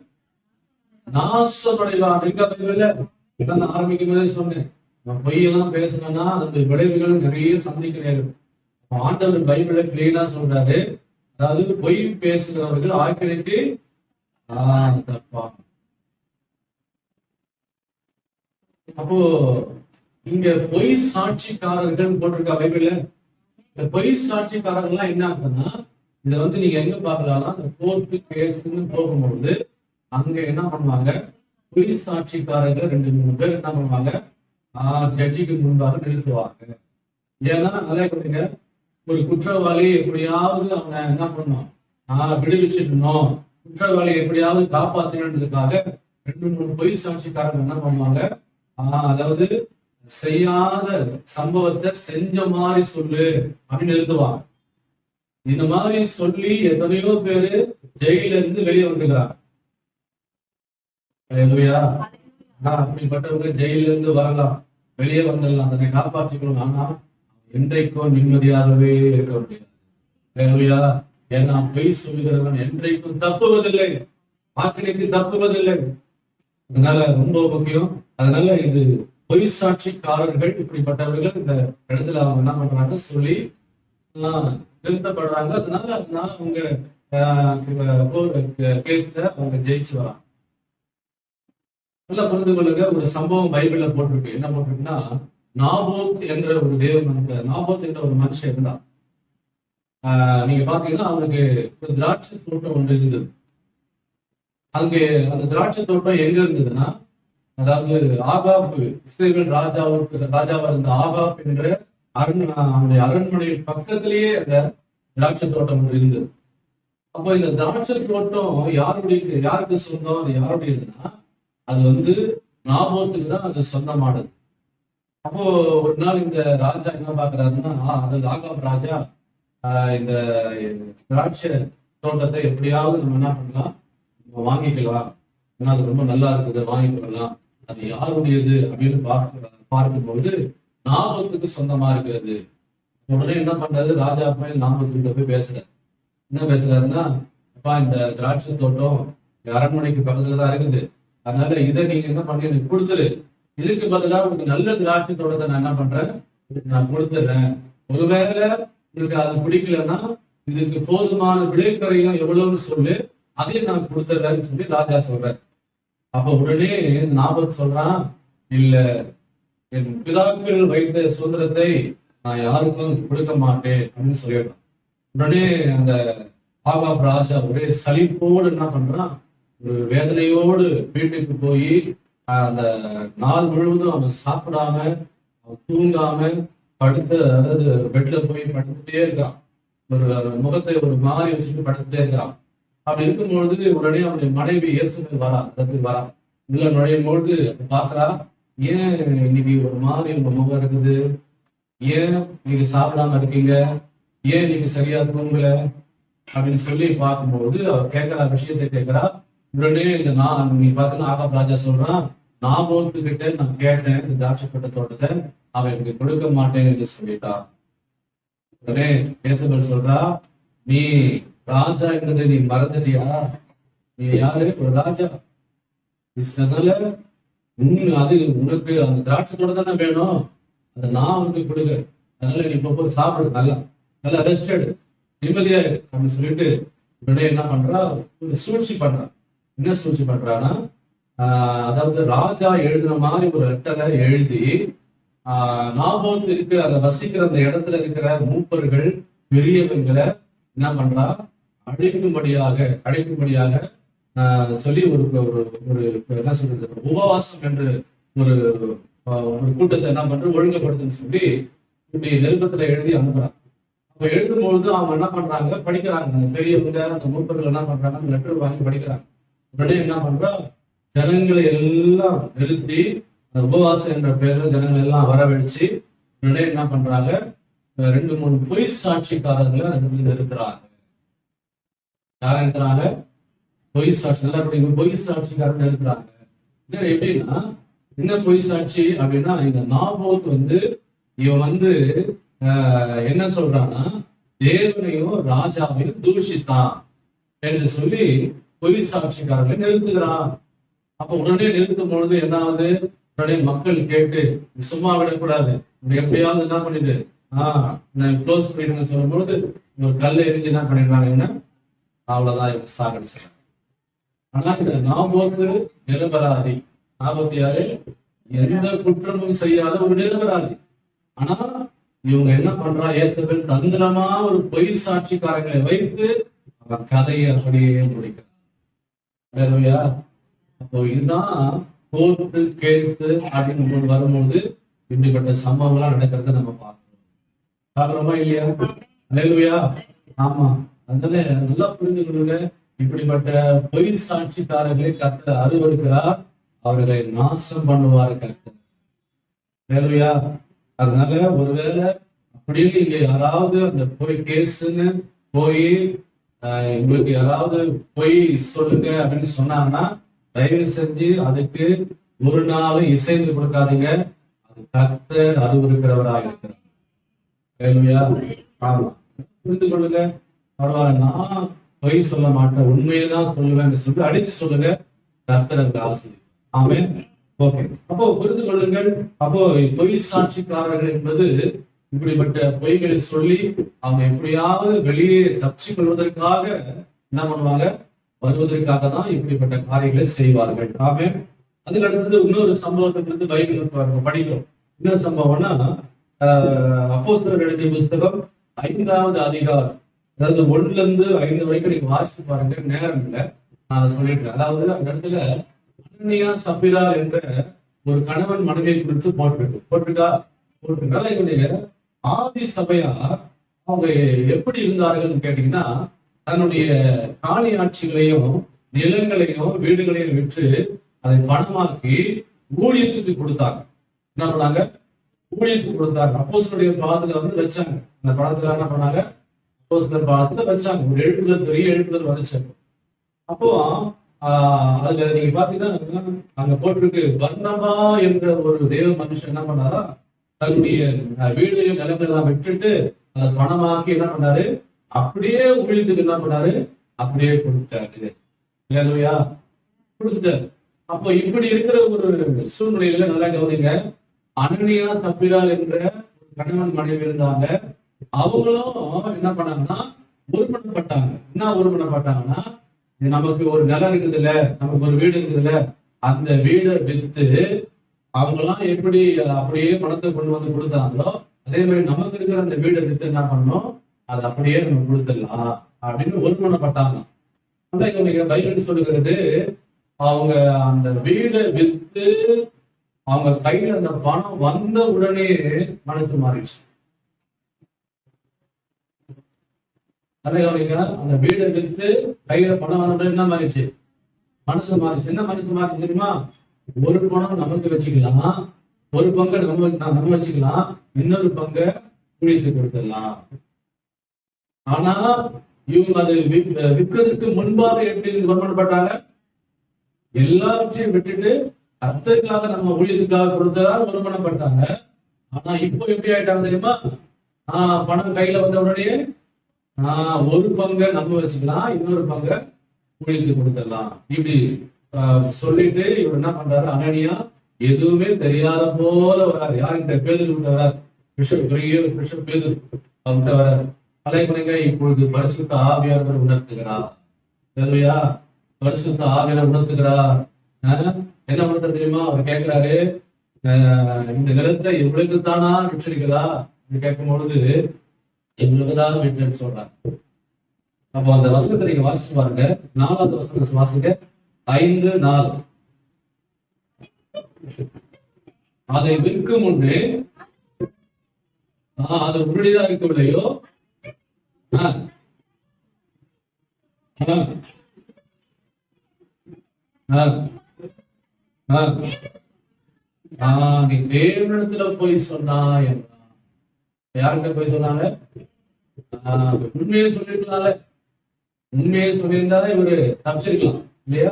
நாசமடைவான். நான் ஆரம்பிக்கும் போதே சொன்னேன், நான் பொய்யெல்லாம் பேசணும்னா அந்த விளைவுகள் நிறைய சந்திக்க நேரும். ஆண்டவர் பைபிளை கிளீனா சொல்றாரு, அதாவது பொய் பேசுகிறவர்கள் ஆக்கினைக்கு தப்பான். அப்போ இங்க பொய் சாட்சிக்காரர்கள் போட்டிருக்கா பைபிள்ல. இந்த பொய் சாட்சிக்காரர்கள்லாம் என்ன ஆகுதுன்னா, இதை நீங்க எங்க பாக்கலாம்னா, இந்த கோர்ட்டு கேஸ்ன்னு போகும்போது அங்க என்ன பண்ணுவாங்க, பொய் சாட்சிக்காரர்கள் 2-3 பேர் என்ன பண்ணுவாங்க, ஜட்ஜிக்கு முன்பாக நிறுத்துவாங்க. ஏன்னா நல்லா கொடுங்க, ஒரு குற்றவாளி எப்படியாவது அவங்க என்ன பண்ணணும், விடுவிச்சிடணும், குற்றவாளி எப்படியாவது காப்பாற்றணுன்றதுக்காக 2-3 பொய் சாட்சிக்காரர்கள் என்ன பண்ணுவாங்க, அதாவது செய்யாத சம்பவத்தை செஞ்ச மாதிரி சொல்லு அப்படின்னு நிறுத்துவாங்க. இந்த மாதிரி சொல்லி எத்தனையோ பேரு ஜெயில இருந்து வெளியே வந்துக்கிறாங்க. அப்படிப்பட்டவங்க ஜெயில இருந்து வரலாம், வெளியே வந்துடலாம், அதனை காப்பாற்றிக்கணும். ஆனா என்றைக்கும் நிம்மதியாகவே இருக்க முடியாது. ஏன்னா பொய் சொல்லுகிறவன் என்றைக்கும் தப்புவதில்லை, ஆக்கினைக்கு தப்புவதில்லை. அதனால ரொம்ப முக்கியம். அதனால இது பொய் சாட்சிக்காரர்கள் இப்படிப்பட்டவர்கள் இந்த இடத்துல அவங்க என்ன பண்றாங்க சொல்லி நிறுத்தப்படுறாங்க. அதனால அவங்க கேஸ்ல அவங்க ஜெயிச்சு வராங்க. நல்லா புரிந்து கொள்ளுங்க, ஒரு சம்பவம் பைபிள்ல போட்டிருக்கு. என்ன போட்டிருக்குன்னா, நாபோத் என்ற ஒரு தேவன், நாபோத் என்ற ஒரு மனுஷன் இருந்தான். நீங்க பாத்தீங்கன்னா அவனுக்கு ஒரு திராட்சை தோட்டம் ஒன்று இருந்தது. அங்கே அந்த திராட்சை தோட்டம் எங்க இருந்ததுன்னா, அதாவது ஆகாப், இஸ்ரவேல் ராஜாவா இருந்த ஆகாப் என்ற அவனுடைய அரண்மனை பக்கத்திலேயே அந்த திராட்சை தோட்டம் ஒன்று இருந்தது. அப்போ இந்த திராட்சை தோட்டம் யாருக்கு சொந்தம், அது யாருடையதுன்னா, அது நாபோத்துக்கு தான் அது சொந்தமானது. அப்போ ஒரு நாள் இந்த ராஜா என்ன பாக்குறாருன்னா, அதாவது ஆகாப் ராஜா இந்த திராட்சை தோட்டத்தை எப்படியாவது நம்ம என்ன பண்ணலாம், வாங்கிக்கலாம், ஏன்னா அது ரொம்ப நல்லா இருக்குது, வாங்கிக்கலாம், அது யாருடையது அப்படின்னு பார்க்கும்போது நாபோத்துக்கு சொந்தமா இருக்கிறது. உடனே என்ன பண்றாரு, ராஜா போய் நாபோத்துக்கிட்ட போய் பேசுறாரு. என்ன பேசுறாருன்னா, அப்பா இந்த திராட்சை தோட்டம் அரண்மனைக்கு பக்கத்துல தான் இருக்குது, அதனால இதை நீங்க என்ன பண்ணி எனக்கு கொடுத்துரு, இதுக்கு பதிலாக உங்களுக்கு நல்ல திராட்சை தோட்டத்தை நான் என்ன பண்றேன், நான் கொடுத்துடுறேன். ஒருவேளை உங்களுக்கு அது பிடிக்கலன்னா இதுக்கு போதுமான விளைக்கரையும் எவ்வளவுன்னு சொல்லு, அதையும் நான் கொடுத்துடுறேன்னு சொல்லி ராஜா சொல்றாரு. அப்ப உடனே நாபோத் சொல்றான், இல்ல, என் பிதாக்கள் வைத்த சுதந்திரத்தை நான் யாருக்கும் கொடுக்க மாட்டேன் அப்படின்னு சொல்லிடுறான். உடனே அந்த ஆகாப் ராஜா ஒரே சலிப்போடு என்ன பண்றான், ஒரு வேதனையோடு வீட்டுக்கு போய் அந்த நாள் முழுவதும் அவன் சாப்பிடாம, அவன் தூங்காம அதாவது பெட்ல போய் படுத்துட்டே இருக்கான். ஒரு முகத்தை ஒரு மாதிரி வச்சுட்டு படுத்துட்டே இருக்கான். அப்படி இருக்கும்பொழுது உடனே அவனுடைய மனைவி இயேசுவில் வரா உள்ள நுழையும் பொழுது பாக்குறா, ஏன் இன்னைக்கு ஒரு மாதிரி உங்க முகம் இருக்குது, ஏன் நீங்க சாப்பிடாம இருக்கீங்க, ஏன் நீங்க சரியா தூங்கல அப்படின்னு சொல்லி பார்க்கும்போது அவர் கேட்கிற விஷயத்தை கேட்கிறா. உடனே நீ பார்த்தீங்கன்னா ஆகாப் ராஜா சொல்றான், நாபோத்து கிட்ட நான் கேட்டேன் இந்த திராட்சை தோட்டத்தை, அவன் எனக்கு கொடுக்க மாட்டேன் என்று சொல்லிட்டான். உடனே இயேசுவில் சொல்றா, நீ ராஜா என்றதை நீ மறந்துட்டியா, நீ யாரு, ஒரு ராஜா. அதனால அது உனக்கு அந்த திராட்சை தானே வேணும், அதை நான் உனக்கு கொடுக்க, அதனால நீ இப்போ போய் சாப்பிடு, நல்லா ரெஸ்ட் எடு, நிம்மதியா அப்படின்னு சொல்லிட்டு உடனே என்ன பண்றா, ஒரு சூழ்ச்சி பண்றான். என்ன சூழ்ச்சி பண்றான்னா, அதாவது ராஜா எழுதுன மாதிரி ஒரு லெட்டரை எழுதி நாபோத் இருக்கிற அந்த வசிக்கிற அந்த இடத்துல இருக்கிற மூப்பர்கள் பெரியவங்களை என்ன பண்றா, அழைக்கும்படியாக சொல்லி ஒரு என்ன சொல்றது, உபவாசம் என்று ஒரு கூட்டத்தை என்ன பண்ற ஒழுங்கப்படுத்துன்னு சொல்லி இப்படி நெருக்கத்துல எழுதி அனுப்புறாங்க. அப்ப எழுதும்பொழுது அவங்க என்ன பண்றாங்க, படிக்கிறாங்க. அந்த பெரியவங்க அந்த மூப்பர்கள் என்ன பண்றாங்க, லெட்டர் வாங்கி படிக்கிறாங்க. உடனே என்ன பண்றா, ஜனங்களை எல்லாம் நிறுத்தி உபவாசம் என்ற பெயர்ல ஜனங்களை எல்லாம் வரவழைச்சு உடனே என்ன பண்றாங்க, 2-3 பொய் சாட்சிக்காரர்களை நிறுத்துறாங்க. யாரை நிறுத்துறாங்க, பொய் சாட்சி. நல்லா பொய் சாட்சிக்காரன் நிறுத்துறாங்க. எப்படின்னா, என்ன பொய் சாட்சி அப்படின்னா, இந்த நாபோத் இவன் என்ன சொல்றான்னா, தேவனையும் ராஜாவையும் தூஷித்தான் என்று சொல்லி பொய் சாட்சிக்காரர்களை நிறுத்துகிறான். அப்ப உடனே நிறுத்தும் பொழுது என்ன ஆகுது? உடனே மக்கள் கேட்டு சும்மா விடக்கூடாது, எப்படியாவது என்ன பண்ணிட்டு க்ளோஸ் பண்ணிடுங்க சொல்லும் பொழுது ஒரு கல்லை எரிஞ்சு என்ன பண்ணிடுறாங்க, அவ்வளவுதான் இவங்க சாகடிச்சாங்க. ஆனா இந்த நாபோத்து நிரபராதி. நாபோத்து யாரு? எந்த குற்றமும் செய்யாத ஒரு நிரபராதி. ஆனா இவங்க என்ன பண்றா, இயேசுவில் தந்திரமா ஒரு பொய் சாட்சிக்காரங்களை வைத்து அவன் கதையை அப்படியே முடிக்கிறான். அப்போ இதுதான் கோர்ட்டு கேஸ் அப்படின்னு வரும்போது இப்படிப்பட்ட சம்பவங்கள்லாம் நடக்கிறத நம்ம பார்க்கிறோமா இல்லையா? அல்லேலூயா. ஆமா, அதனால நல்லா புரிந்து கொள்ளுங்க, இப்படிப்பட்ட பொய் சாட்சிக்காரர்களை கர்த்தர் அருவருக்கிறார், அவர்களை நாசம் பண்ணுவார் கர்த்தர். அல்லேலூயா. அதனால ஒருவேளை அப்படின்னு இங்க யாராவது அந்த பொய் கேஸ்ன்னு போய் உங்களுக்கு யாராவது பொய் சொல்லுங்க அப்படின்னு சொன்னாங்கன்னா தயவு செஞ்சு அதுக்கு ஒரு நாளும் இசைந்து கொடுக்காதீங்க. அது கர்த்தர் அருவருக்கிறவராக இருக்கிறார். ஆமா, புரிந்து கொள்ளுங்க. பரவாயில்ல, நான் பொய் சொல்ல மாட்டேன், உண்மையதான் சொல்லுவேன் சொல்லி அடிச்சு சொல்லுங்க, கர்த்தர் அந்த ஆசிரியர். ஆமே. ஓகே, அப்போ புரிந்து கொள்ளுங்கள். அப்போ பொய் சாட்சிக்காரர்கள் என்பது இப்படிப்பட்ட பொய்களை சொல்லி அவங்க எப்படியாவது வெளியே தப்பிச்சு கொள்வதற்காக என்ன பண்ணுவாங்க, வருவதற்காக தான் இப்படிப்பட்ட காரியங்களை செய்வார்கள். ஆமே. அதுக்கு அடுத்தது இன்னொரு சம்பவத்தை பைபிள் படிக்கிறோம். இன்னொரு சம்பவம்னா அப்போஸ்தலர் எழுதிய புஸ்தகம் 5வது அதிகாரம், அதாவது 1-5 வரைக்கும் நீங்க வாசித்து பாருங்க, நேரம் இல்லை, நான் சொல்லிட்டேன். அதாவது அந்த இடத்துல அனனியா சப்பீரா என்ற ஒரு கணவன் மனைவியை குறித்து போட்டிருக்கா. இவனுடைய ஆதி சபையா அவங்க எப்படி இருந்தார்கள் கேட்டீங்கன்னா, தன்னுடைய காணி ஆட்சிகளையும் நிலங்களையும் வீடுகளையும் விற்று அதை பணமாக்கி ஊழியத்துக்கு கொடுத்தாங்க. என்ன பண்ணாங்க? ஊழியத்துக்கு கொடுத்தாங்க. அப்போஸ்தலருடைய பாதத்துல வச்சாங்க. அந்த பணத்துல என்ன பண்ணாங்க? அப்போஸ்தலர் பாதத்துல வச்சாங்க. ஒரு எழுப்புதல், பெரிய எழுப்புதல் வந்துச்சு. அப்போ அதுல நீங்க பாத்தீங்கன்னா அங்க போட்டிருக்கு, பர்னபா என்ற ஒரு தேவ மனுஷன் என்ன பண்ணாரா, தன்னுடைய வீடையும் நிலங்களெல்லாம் விட்டுட்டு அதை பணமாக்கி என்ன பண்ணாரு, அப்படியே ஊழியத்துக்கு என்ன பண்ணாரு, அப்படியே கொடுத்தாரு. இல்லையா? கொடுத்துட்டாரு. அப்போ இப்படி இருக்கிற ஒரு சூழ்நிலையில நல்லா கவனிங்க, அனனியா சப்பீரா என்ற கணவன் மனைவி இருந்தாங்க. அவங்களும் என்ன பண்ணாங்கன்னா ஒருமனப்பட்டாங்க. என்ன ஒருமனப்பட்டாங்கன்னா, நமக்கு ஒரு நிலம் இருக்குது இல்ல, நமக்கு ஒரு வீடு இருக்குது இல்ல, அந்த வீடை வித்து அவங்க எல்லாம் எப்படி அப்படியே பணத்தை கொண்டு வந்து கொடுத்தாங்களோ அதே மாதிரி நமக்கு இருக்கிற அந்த வீடை வித்து என்ன பண்ணணும், அதை அப்படியே நம்ம கொடுத்துடலாம் அப்படின்னு ஒருமனப்பட்டாங்க. பைபிள் சொல்லுகிறது, அவங்க அந்த வீடை வித்து அவங்க கையில அந்த பணம் வந்த உடனே மனசு மாறிடுச்சு. அந்த வீடை வித்து கையில பணம் வந்த என்ன மாறிடுச்சு, மனசு மாறிச்சு. என்ன மனசு மாறிச்சு தெரியுமா? ஒரு பணம் நமக்கு வச்சுக்கலாம், ஒரு பங்கை நம்ம வச்சுக்கலாம், இன்னொரு பங்கை குழித்து கொடுத்துடலாம். ஆனா இவங்க அதை விற்கிறதுக்கு முன்பாக எப்படி வருமானப்பட்டாங்க, எல்லாவற்றையும் விட்டுட்டு கர்த்தருக்காக நம்ம ஊழியத்துக்காக கொடுத்ததா வருமானப்பட்டாங்க. ஆனா இப்போ எப்படி ஆயிட்டாங்க தெரியுமா? பணம் கையில வந்த உடனே ஒரு பங்கை நம்ம வச்சுக்கலாம், இன்னொரு பங்கை ஊழியத்து கொடுத்துடலாம். இப்படி சொல்லிட்டு இவர் என்ன பண்றாரு, அனனியா எதுவுமே தெரியாத போல வராரு. யாருக்கிட்ட? பேதுருக்கிட்ட வராரு. பிஷப் பேதுரு அவர்கிட்ட வராரு. கலைமணிங்க, இப்பொழுது பரிசுத்த ஆவியானவர் உணர்த்துகிறார். இல்லையா? பரிசுத்த ஆவியானவர் உணர்த்துகிறார். என்ன பண்றது தெரியுமா? அவர் கேட்கிறாரு, இந்த நிலத்தை இவளுக்கு தானா விட்டுருக்குதா கேட்கும் பொழுது இவளுக்குதான் விட்டுன்னு சொல்றாரு. அப்போ அந்த வசனத்தை நீங்க வாசிச்சு பாருங்க. 4வது வசனத்தை வாசிங்க. 5:4. அதை விற்கும் முன்னே அது உறுதியாக இருக்கவில்லையோ நீ தேவனிடத்துல போய் சொன்னா, யார்கிட்ட போய் சொன்னாங்க? உண்மையை சொல்லிருக்கலாம்ல, உண்மையை சொல்லியிருந்தாலே இவரு தப்பிச்சிருக்கலாம் இல்லையா?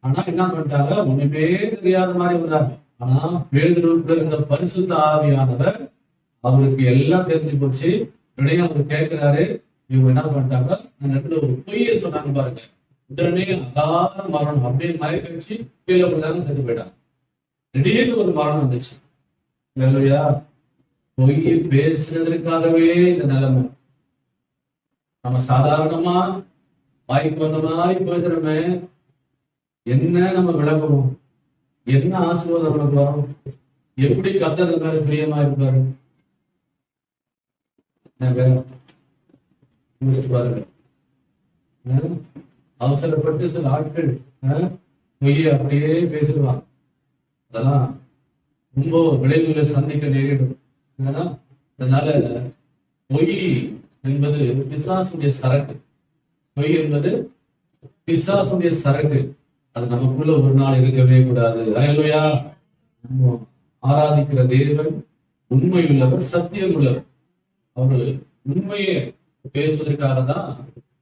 ஆனா என்ன பண்ணிட்டாங்க, ஒண்ணுமே தெரியாத மாதிரி வர்றாரு. ஆனா பேதுருவுக்குள்ள இருந்த பரிசுத்த ஆவியானவர் அவருக்கு எல்லாம் தெரிஞ்சு போச்சு. உடனே அவர் கேட்கிறாரு, இவங்க என்ன பண்ணிட்டாங்க, அந்த இடத்துல ஒரு பொய்யை சொன்னாங்க பாருங்க. உடனே அகால மரணம் அப்படியே மயக்க வச்சு கீழே போட்டாங்க, செத்து போயிட்டாங்க. திடீர்னு ஒரு மரணம் வந்துச்சு. இல்லையா? பொய் பேசுறதுக்காகவே இந்த நிலைமை. நம்ம சாதாரணமா வாய்க்கு வந்த மாதிரி பேசுறோமே, என்ன நம்ம விளக்குவோம், என்ன ஆசீர்வாதம் நமக்கு வரும், எப்படி கர்த்தர் மேல பிரியமா இருப்பாரு பாருங்க. அவசரப்பட்டு சில ஆட்கள் பொய்யை அப்படியே பேசிடுவாங்க. அதெல்லாம் ரொம்ப விளைவுகளை சந்திக்க நேரிடும். அதனால பொய் என்பது பிசாசுடைய சரக்கு. பொய் என்பது பிசாசுடைய சரக்கு. அது நமக்குள்ள ஒரு நாள் இருக்கவே கூடாது. அல்லேலூயா. ஆராதிக்கிற தேவன் உண்மை உள்ளவர், சத்தியம் உள்ளவர். அவரு உண்மையை பேசுவதற்காக தான்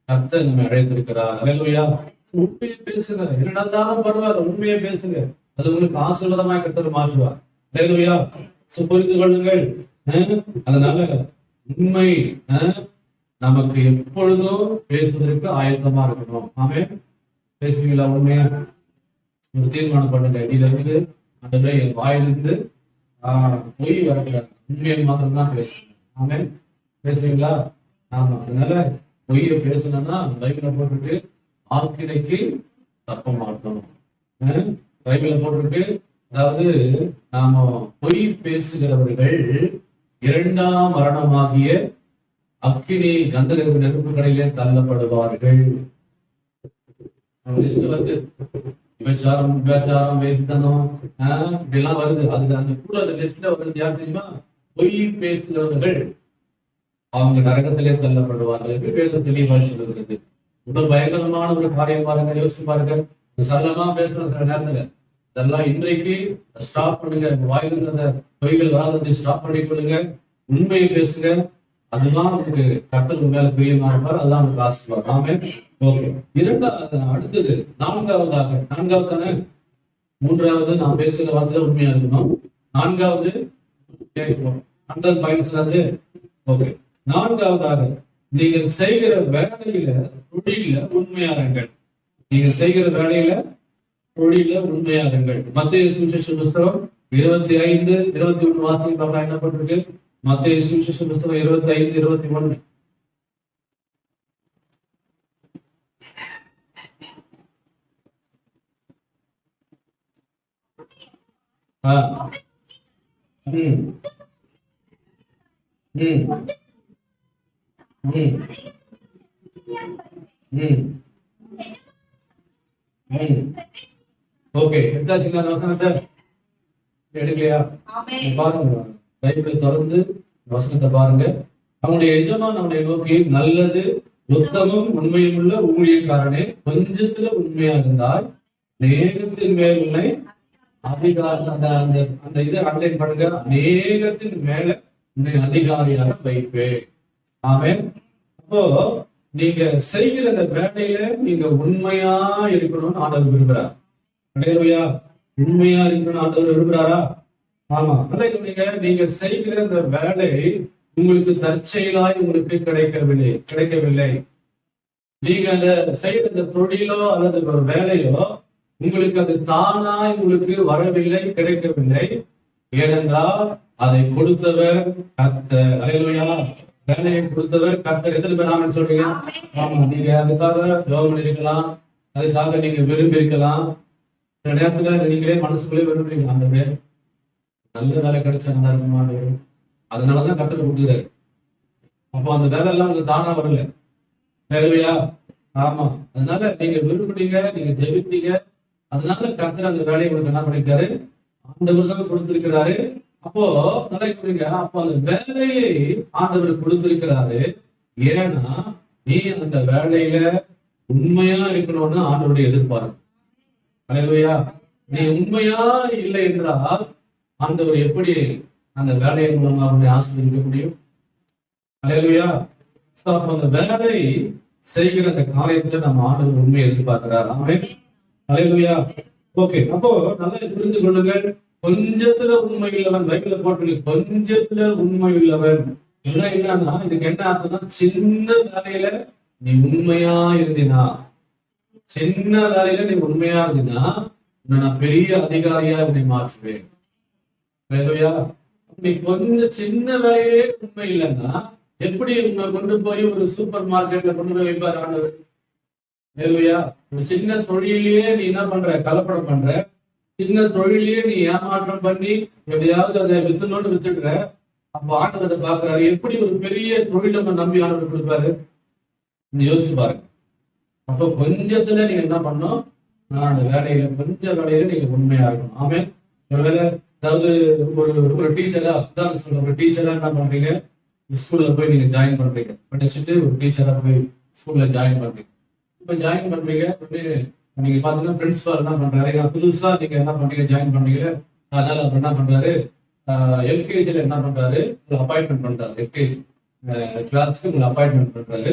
கர்த்தர் நம்மை அழைத்திருக்கிறார். அல்லேலூயா. உண்மையை பேசுங்க, என்ன நடந்தாலும் பரவாயில்ல, உண்மையை பேசுங்க. அது உங்களுக்கு ஆசீர்வாதமாய் கர்த்தர் மாற்றுவார். அல்லேலூயா. புரிந்து கொள்ளுங்கள். அதனால உண்மை நமக்கு எப்பொழுதும் பேசுவதற்கு ஆயத்தமா இருக்கணும். ஆமே, பேசுவீங்களா? உண்மையா ஒரு தீர்மானம் பண்ணுங்க. இது வந்து அந்த என் வாயிலிருந்து பொய் வரக்கூடாது, உண்மையை மாத்திரம் தான் பேசணும். ஆமே, பேசுவீங்களா? ஆமா. அதனால பொய்யை பேசணும்னா பைபிள போட்டிருக்கு, ஆக்கினைக்கு தப்ப மாட்டோம். பைபிள போட்டிருக்கு, அதாவது நாம பொய் பேசுகிறவர்கள் இரண்டாம் மரணமாகிய அக்கினி கந்தக நெருப்புகளிலே தள்ளப்படுவார்கள். வந்து விபச்சாரம், வேசித்தனம் இப்படிலாம் வருது. அதுக்கு அந்த கூட அந்த லிஸ்ட்ல வருது யார் தெரியுமா? பொய் பேசுகிறவர்கள் அவங்க நரகத்திலே தள்ளப்படுவார்கள் என்று வேதம் தெளிவாக சொல்லுகிறது. ரொம்ப பயங்கரமான ஒரு காரியம் பாருங்க, யோசிச்சு பாருங்க. சரளமா பேசுற சில நேரத்துல இதெல்லாம் இன்றைக்கு ஸ்டாப் பண்ணுங்க. வாயிலிருந்து அந்த பொய்கள் வராததை ஸ்டாப் பண்ணி கொள்ளுங்க. உண்மையை பேசுங்க. அதுதான் உங்களுக்கு கர்த்தர் மேல பிரியமா இருப்பார். அதுதான் உங்களுக்கு ஆசீர்வாதம். ஆமே. ஓகே. அடுத்தது நான்காவது தானே, மூன்றாவது நான் பேசுகிற வார்த்தை உண்மையா இருக்கணும். நான்காவது ஓகே. நான்காவதாக நீங்கள் செய்கிற வேலையில தொழில உண்மையாருங்கள். நீங்க செய்கிற வேலையில தொழில உண்மையாருங்கள். மத்தேயு சுவிசேஷ புஸ்தகம் 25:21 வாசித்து பார்க்கலாம். என்ன பண்றது? மத்தேயு சுவிசேஷ புஸ்தகம் 25:21. ஓகே, எடுத்தாச்சுங்களா? வசனத்தை எடுக்கலையா? பாருங்க, பைபிளை தொடர்ந்து வசனத்தை பாருங்க. அவனுடைய எஜமான் அவனை நோக்கி, நல்லது உத்தமம் உண்மையும் உள்ள ஊழியக்காரனே, கொஞ்சத்துல உண்மையா இருந்தால் நேகத்தின் மேல் உன்னை அதிகாரம் அந்த இதை அண்டை பண்ணுங்க, நேகத்தின் மேல உன்னை அதிகாரியாக வைப்பேன். ஆமென். அப்போ நீங்க செய்கிற அந்த வேலையில நீங்க உண்மையா இருக்கணும்னு ஆண்டவர் விரும்புறார். அல்லேலூயா. உண்மையா இருக்கணும்னு ஆண்டவர் விரும்புறாரா? ஆமா. நீங்க செய்கிற அந்த வேலை உங்களுக்கு தற்செயலாய் உங்களுக்கு கிடைக்கவில்லை. நீங்க அந்த செய்கிற அந்த தொழிலோ அல்லது ஒரு வேலையோ உங்களுக்கு அது தானாய் உங்களுக்கு வரவில்லை, கிடைக்கவில்லை. ஏனென்றால் அதை கொடுத்தவர் கர்த்தர். அல்லேலூயா. வேலையை கொடுத்தவர் கர்த்தர். எத்தனை பேர் ஆமென் சொல்றீங்க? ஆமா. நீங்க அதுக்காக ஜெபம் பண்ணிருக்கலாம், அதுக்காக நீங்க விரும்பி இருக்கலாம். சில நேரத்துல நீங்களே மனசுக்குள்ளே விரும்புறீங்க, அந்த பேர் நல்ல வேலை கிடைச்சா நல்லா இருக்குமா, அதனாலதான் கர்த்தர் கொடுக்குறாரு. அப்போ அந்த வேலை எல்லாம் உங்களுக்கு தானா வரல. அல்லேலூயா. ஆமா. அதனால நீங்க விரும்புறீங்க, நீங்க ஜெபித்தீங்க, அதனால கர்த்தர் அந்த வேலையை உங்களுக்கு என்ன பண்ணிருக்காரு? ஆண்டவர் தான் கொடுத்திருக்கிறாரு. அப்போ நினைக்கிறீங்க, அப்போ அந்த வேலையை ஆண்டவர் கொடுத்திருக்கிறாரு. ஏன்னா நீ அந்த வேலையில உண்மையா இருக்கணும்னு ஆண்டவருடைய எதிர்பார்ப்பு. அல்லேலூயா. நீ உண்மையா இல்லை என்றால் ஆண்டவர் எப்படி அந்த வேலையின் மூலமா அவனை ஆசீர்வதிக்க முடியும்? அல்லேலூயா. அந்த வேலை செய்கிற அந்த காரியத்துல நம்ம ஆண்டவர் உண்மையை எதிர்பார்க்கிறார். ஆமென். அல்லேலூயா. ஓகே. அப்போ நல்லா புரிந்து கொள்ளுங்கள். கொஞ்சத்துல உண்மை உள்ளவன். பைபிள்ல போட்டு கொஞ்சத்துல உண்மை உள்ளவன் என்னன்னா இதுக்கு என்ன அர்த்தம்னா, சின்ன வேலையில நீ உண்மையா இருந்தினா, சின்ன வேலையில நீ உண்மையா இருந்தினா நான் பெரிய அதிகாரியா என்னை மாற்றுவேன். நீ கொஞ்சம் சின்ன வேலையிலே உண்மை இல்லைன்னா எப்படி உன்னை கொண்டு போய் ஒரு சூப்பர் மார்க்கெட்ல கொண்டு போய் வைப்பார் ஆண்டவர்? ஒரு சின்ன தொழிலையே நீ என்ன பண்ற, கலப்படம் பண்ற, சின்ன தொழிலையே நீ ஏமாற்றம் பண்ணி எப்படியாவது அதை வித்துனோடு வித்துடுற. அப்போ ஆண்டவரை பாக்குறாரு, எப்படி ஒரு பெரிய தொழில் நம்ம நம்பி ஆண்டவர் கொடுப்பாரு? நீ யோசிச்சு பாருங்க. அப்போ கொஞ்சத்துல நீங்க என்ன பண்ணணும், நான் அந்த வேலையில கொஞ்சம் வேலையில நீங்க உண்மையா இருக்கணும். ஆமே. ஒருவேளை அதாவது ஒரு டீச்சரா தான் சொல்ற, ஒரு டீச்சரா என்ன பண்றீங்க, ஸ்கூல்ல போய் நீங்க ஜாயின் பண்றீங்க, படிச்சுட்டு ஒரு டீச்சரா போய் ஸ்கூல்ல ஜாயின் பண்றீங்க. இப்ப ஜாயின் பண்றீங்க, நீங்க பாத்தீங்கன்னா பிரின்சிபால் என்ன பண்றாரு, புதுசா நீங்க என்ன பண்றீங்க, ஜாயின் பண்றீங்க. அதனால அவர் என்ன பண்றாரு, எல்கேஜில என்ன பண்றாரு, ஒரு அப்பாயின்மெண்ட் பண்றாரு. எல்கேஜி கிளாஸ்க்கு உங்களை அப்பாயின்மெண்ட் பண்றாரு.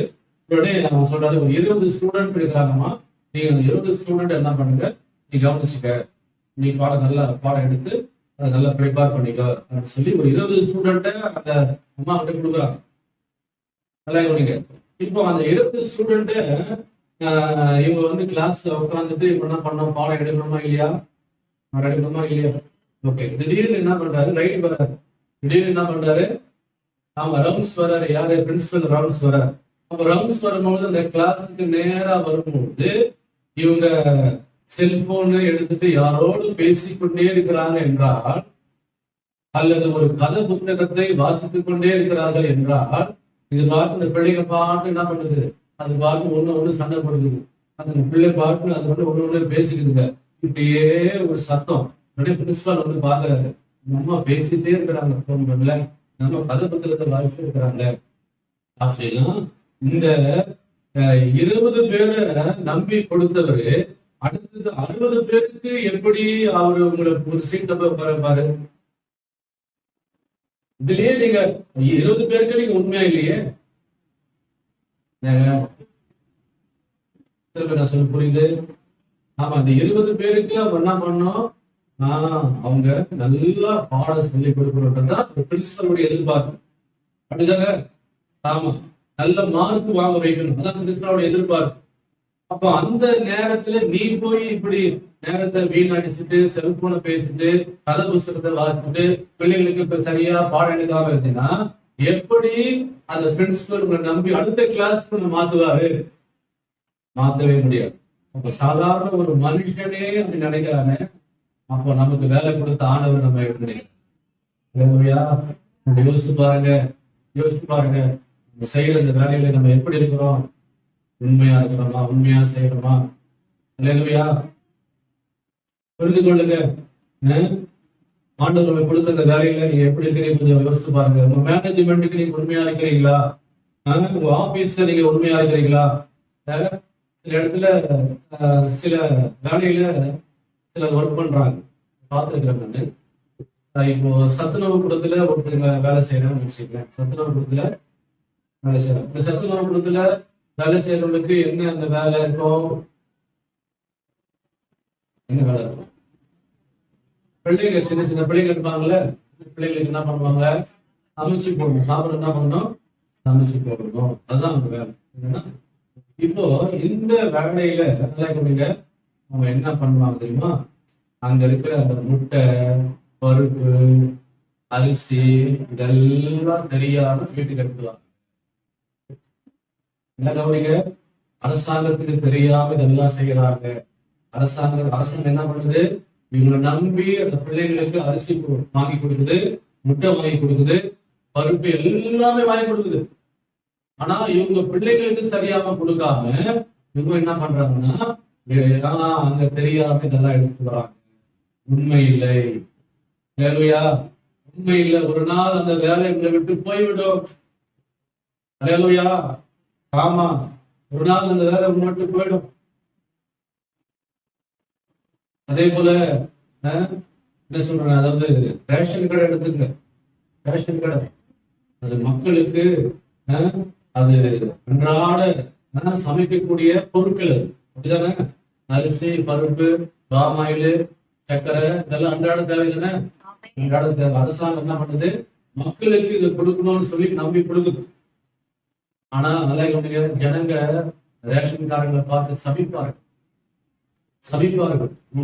உடனே அவன் சொல்றாரு, ஒரு 20 ஸ்டூடெண்ட் இருக்காங்கம்மா, நீங்க அந்த 20 ஸ்டூடெண்ட் என்ன பண்ணுங்க, நீ கவனிச்சுக்க, நீ நல்லா பாடம் எடுத்து அதை நல்லா ப்ரிப்பேர் பண்ணிக்கோ அப்படின்னு சொல்லி ஒரு 20 ஸ்டூடெண்ட்டை அந்த அம்மா கிட்ட கொடுக்குறாங்க. நல்லா கவனிங்க. இப்போ அந்த 20 ஸ்டூடெண்ட்டை இவங்க வந்து கிளாஸ்ல உட்காந்துட்டு இவங்க என்ன பண்ணோம், பாடம் எடுக்கணுமா இல்லையா, எடுக்கணுமா இல்லையா? ஓகே. திடீர்னு என்ன பண்றாரு, ரைட் வர்றாரு. திடீர்னு என்ன பண்றாரு, ஆமா ரவுண்ட்ஸ் வர்றாரு. யாரு, பிரின்சிபல் ரவுண்ட்ஸ் வர்றாரு. அப்ப ரவுண்ட்ஸ் வரும்போது அந்த கிளாஸுக்கு நேரா வரும்போது இவங்க செல்போன் எடுத்துட்டு யாரோடு பேசிக்கொண்டே இருக்கிறாங்க என்றால், அல்லது ஒரு கதை புத்தகத்தை வாசித்துக் கொண்டே இருக்கிறார்கள் என்றால், இது பார்த்து இந்த பிள்ளைங்க பாட்டு என்ன பண்ணுது, அது பார்த்து ஒண்ணு சண்டை போடுது. அந்த பிள்ளை பாட்டு அது வந்து ஒண்ணு பேசிக்குதுங்க. இப்படியே ஒரு சத்தம். பிரின்சிபால் வந்து பாக்குறாரு, நம்ம பேசிட்டே இருக்கிறாங்க போன்ல, நம்ம கதை புத்தகத்தை வாசிட்டு இருக்கிறாங்க அப்படின்னா. இந்த 20 பேரை நம்பி கொடுத்தவரு அடுத்தது 60 பேருக்கு எப்படி அவரு உங்களுக்கு ஒரு சீட்டை பாரு. இதுலயே நீங்க 20 பேருக்கு நீங்க உண்மையா இல்லையே. நான் சொல்ல புரியுது? ஆமா, இந்த 20 பேருக்கு அவர் என்ன பண்ணோம், அவங்க நல்லா பாடம் சொல்லி கொடுக்கணும்ன்றதுதான் ஒரு பிரின்சிபலுடைய எதிர்பார்ப்பு. அப்படிதாங்க? ஆமா, நல்ல மார்க் வாங்க வைக்கணும், அதான் பிரின்சிபலுடைய எதிர்பார்ப்பு. அப்ப அந்த நேரத்துல நீ போய் இப்படி நேரத்தை வீணடிச்சுட்டு செல்போனை பேசிட்டு கதை புஸ்தகத்தை வாசிச்சுட்டு பிள்ளைங்களுக்கு இப்ப சரியா பாடம் எடுக்காம இருந்தீங்கன்னா எப்படி அந்த பிரின்சிபல் உங்களை நம்பி அடுத்த கிளாஸ்க்கு மாத்துவாரு? மாத்தவே முடியாது. அப்ப சாதாரண ஒரு மனுஷனே அப்படி நினைக்கிறாங்க. அப்போ நமக்கு வேலை கொடுத்த ஆண்டவர் நம்ம எப்படி யோசிச்சு பாருங்க, யோசிச்சு பாருங்க. செய்யற இந்த வேலையில நம்ம எப்படி இருக்கிறோம்? உண்மையா இருக்கிறோமா? உண்மையா செய்யறோமா? இல்லையா? புரிந்து கொள்ளுங்க. ஆண்டவர் கொடுத்த அந்த வேலையில நீங்க எப்படி இருக்கிறீங்க கொஞ்சம் யோசிச்சு பாருங்க. உங்க மேனேஜ்மெண்ட்டுக்கு நீங்க உண்மையா இருக்கிறீங்களா? உங்க ஆபீஸ்ல நீங்க உண்மையா இருக்கிறீங்களா? சில இடத்துல சில வேலையில சிலர் ஒர்க் பண்றாங்க, பார்த்துருக்கிறேன். இப்போ சத்துணவு கூடத்துல ஒருத்தங்க வேலை செய்யறேன்னு வச்சுக்கேன். சத்துணவு கூடத்துல வேலை செய்யறேன். இந்த சத்துணவு கூடத்துல வேலை செய்யறவங்களுக்கு என்ன அந்த வேலை இருக்கும்? என்ன வேலை இருக்கும்? பிள்ளைங்க, சின்ன சின்ன பிள்ளைங்க இருப்பாங்கல்ல, பிள்ளைங்களுக்கு என்ன பண்ணுவாங்க, சமைச்சு போடணும். சாப்பிட என்ன பண்ணணும், சமைச்சு போடணும். அதுதான் அவங்க வேலை. இப்போ இந்த வேலையில அவங்க என்ன பண்ணுவாங்க தெரியுமா? அங்க இருக்கிற அந்த முட்டை, பருப்பு, அரிசி இதெல்லாம் தெரியாம வீட்டுக்கு எடுத்துவாங்க. என்ன கவனிங்க, அரசாங்கத்துக்கு தெரியாம இதெல்லாம் செய்யறாங்க. அரசாங்கம் என்ன பண்ணுது, இவங்களை நம்பி அந்த பிள்ளைங்களுக்கு அரிசி வாங்கி கொடுக்குது, முட்டை வாங்கி கொடுக்குது, பருப்பு எல்லாமே வாங்கி கொடுக்குது. ஆனா இவங்க பிள்ளைங்களுக்கு சரியாம கொடுக்காம இவங்க என்ன பண்றாங்கன்னா அங்க தெரியாம இதெல்லாம் எடுத்துட்டு வராங்க. உண்மை இல்லை, இல்லையா? உண்மை இல்லை. ஒரு நாள் அந்த வேலை இவங்களை விட்டு போய்விடும். இல்லையா? ஆமா, ஒரு நாள் அந்த வேலை விட்டு போயிடும். அதே போல என்ன சொல்றேன், அதாவது ரேஷன் கடை எடுத்துங்க. ரேஷன் கடை அது மக்களுக்கு அது அன்றாட சமைக்கக்கூடிய பொருட்கள். அப்படிதானே? அரிசி, பருப்பு, பாமாயில், சக்கரை இதெல்லாம் அன்றாட தேவை தானே. அன்றாட தேவை. அரசாங்கம் என்ன பண்ணுது, மக்களுக்கு இதை கொடுக்கணும்னு சொல்லி நம்பி கொடுக்குது. ஆனா நல்லா கவனிங்க, ஜனங்க ரேஷன்காரங்களை பார்த்து சபிப்பார்கள்.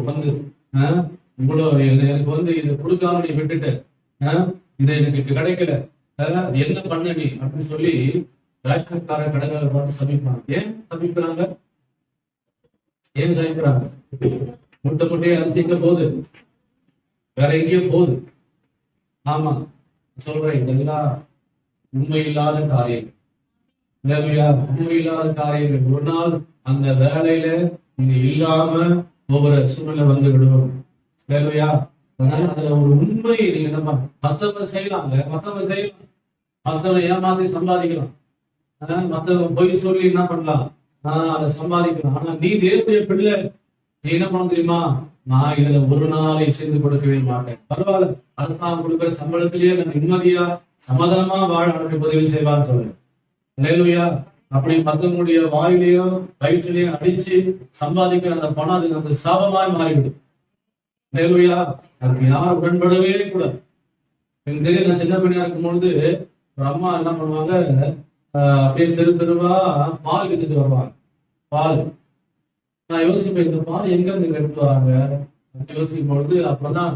வந்து இவ்வளவு எனக்கு வந்து இதை கொடுக்காம நீ விட்டுட்ட, இது எனக்கு கிடைக்கல, என்ன பண்ண நீ அப்படின்னு சொல்லி ரேஷன்கார கடைகளை பார்த்து சபிப்பாங்க. ஏன் சபிக்கிறாங்க? முட்டையே அரிசிக்க போகுது, வேற எங்கேயோ போகுது. ஆமா சொல்றேன், இதெல்லாம் உண்மை இல்லாத காரியம். உண்மை இல்லாத காரியங்கள். ஒரு நாள் அந்த வேலையில நீங்க இல்லாம ஒவ்வொரு சூழ்நிலை வந்து விடுவோம். இல்லையா? அதனால அதுல ஒரு உண்மை நீங்க நம்ம மத்தவங்க செய்யலாங்க, மத்தவங்க ஏமாத்தி சம்பாதிக்கலாம், மத்தவங்க பொய் சொல்லி என்ன பண்ணலாம், அதை சம்பாதிக்கலாம். ஆனா நீ தேவனுடைய பிள்ளை, நீ என்ன பண்ண தெரியுமா, நான் இதுல ஒரு நாளை செய்து கொடுக்கவே மாட்டேன். பரவாயில்ல, அரசாங்கம் கொடுக்கிற சம்பளத்திலேயே நான் நிம்மதியா சமாதானமா வாழ அவனுக்கு உதவி செய்வான்னு சொல்றேன். இல்லையா? அப்படி மத்தவங்களுடைய வாயிலையோ வயிற்றிலையோ அடிச்சு சம்பாதிக்கிற அந்த பணம் அது நமக்கு சாபமாய் மாறிவிடும். இல்லையா? அதுக்கு யாரும் உடன்படவே கூடாது. எனக்கு தெரியும், நான் சின்ன பையனா இருக்கும் பொழுது ஒரு அம்மா என்ன பண்ணுவாங்க, அப்படியே தெருவா பால் வித்துட்டு வருவாங்க. பால் நான் யோசிப்பேன், இந்த பால் எங்க இருந்து எடுத்து வராங்க யோசிக்கும் பொழுது அப்பதான்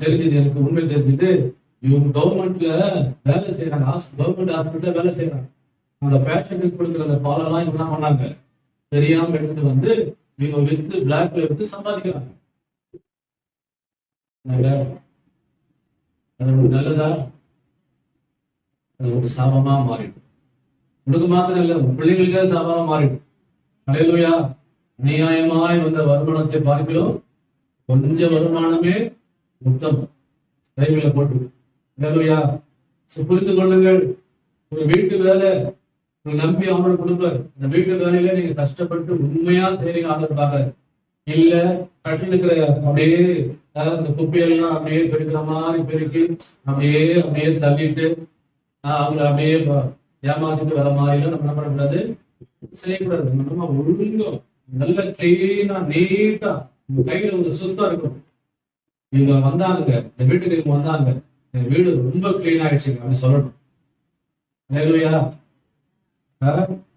தெரிஞ்சது, எனக்கு உண்மை தெரிஞ்சது, இவங்க கவர்மெண்ட்ல வேலை செய்யறாங்க, கவர்மெண்ட் ஹாஸ்பிட்டல்ல வேலை செய்யறாங்க. அந்த பேஷண்ட்டுக்கு கொடுக்குற அந்த பாலெல்லாம் இவங்க என்ன பண்ணாங்க, தெரியாம எடுத்துட்டு வந்து இவங்க வித்து பிளாக்ல வித்து சம்பாதிக்கிறாங்க. அது நல்லதா? அது ஒரு சாபமா மாறிடும். உனக்கு மாத்திரம் இல்ல, உங்க பிள்ளைங்களுக்கே சாபமா மாறிடும். அல்லேலூயா. அநியாயமாய் வந்த வருமானத்தை பார்க்கிறோம், கொஞ்சம் வருமானமே உத்தமம். கைவில போட்டு. அல்லேலூயா. புரிந்து கொள்ளுங்கள், ஒரு வீட்டு வேலை நம்பி அவனோட கொடுப்பாரு. அந்த வீட்டு வேலையில நீங்க கஷ்டப்பட்டு உண்மையா செய்றீங்க, ஆர்டர் பாக்குற இல்ல கட்டி இருக்கிற அப்படியே அந்த குப்பையெல்லாம் அப்படியே பெருக்கிற மாதிரி பெருக்கி அப்படியே தள்ளிட்டு அவங்களை அப்படியே ஏமாத்திட்டு வர மாதிரிலாம் நம்ம என்ன பண்ணக்கூடாது, செய்யக்கூடாது. நம்ம ஒழுங்கும் நல்ல கிளீனா நீட்டா உங்க கையில ஒரு சுத்தம் இருக்கும். இவங்க வந்தாங்க, இந்த வீட்டுக்கு இவங்க வந்தாங்க, என் வீடு ரொம்ப கிளீன் ஆயிடுச்சுங்க அப்படின்னு சொல்லணும். இல்லையா?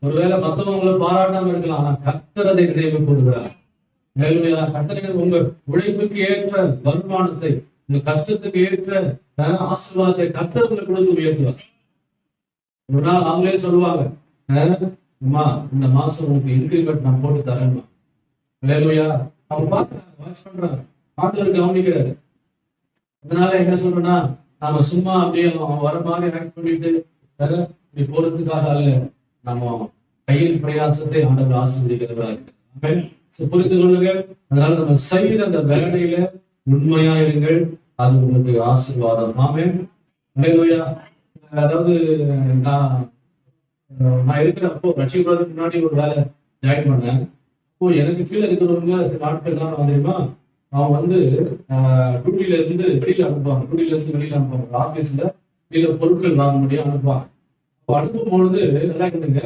ஒருவேளை மத்தவங்களை பாராட்டாம இருக்கலாம், ஆனா கர்த்தர் அதை நினைவு கூறுகிறார். கர்த்தர் உங்க உழைப்புக்கு ஏற்ற வருமானத்தை, உங்க கஷ்டத்துக்கு ஏற்ற ஆசீர்வாதத்தை கர்த்தர் உங்களுக்கு கொடுத்து உயர்த்துவார். ஒரு நாள் அவங்களே சொல்லுவாங்க, அம்மா இந்த மாசம் உங்களுக்கு இன்கிரிமெண்ட் நான் போட்டு தரேன். இல்லையா? அவங்க பாக்குறாங்க, வாட்ச் பண்றாங்க, ஆண்டவர் கவனிக்கிறாரு. அதனால என்ன சொல்றேன்னா, நாம சும்மா அப்படியே வர மாதிரி ஆக்ட் பண்ணிட்டு இப்படி போறதுக்காக அல்ல, நம்ம கையில் பிரயாசத்தை ஆண்டவர் ஆசீர்வதிக்கிறவரா இருக்கு. புரிந்து கொள்ளுங்கள். அதனால நம்ம செய்யற அந்த வேலையில உண்மையா இருங்கள், அது உங்களுக்கு ஆசீர்வாதம். ஆமென். அல்லேலூயா. அதாவது நான் இருக்கிறப்போ ரட்சிக்கிறதுக்கு முன்னாடி ஒரு வேலை ஜாயின் பண்ணேன். இப்போ எனக்கு கீழே இருக்கிறவங்க சில நாட்கள் என்ன தெரியுமா, அவன் வந்து டியூட்டில இருந்து வெளியில அனுப்புவாங்க. ஆபீஸ்ல வெளியில பொருட்கள் வாங்க முடியும் அனுப்புவாங்க. அனுப்பும் பொழுது நல்லா கேட்டுங்க,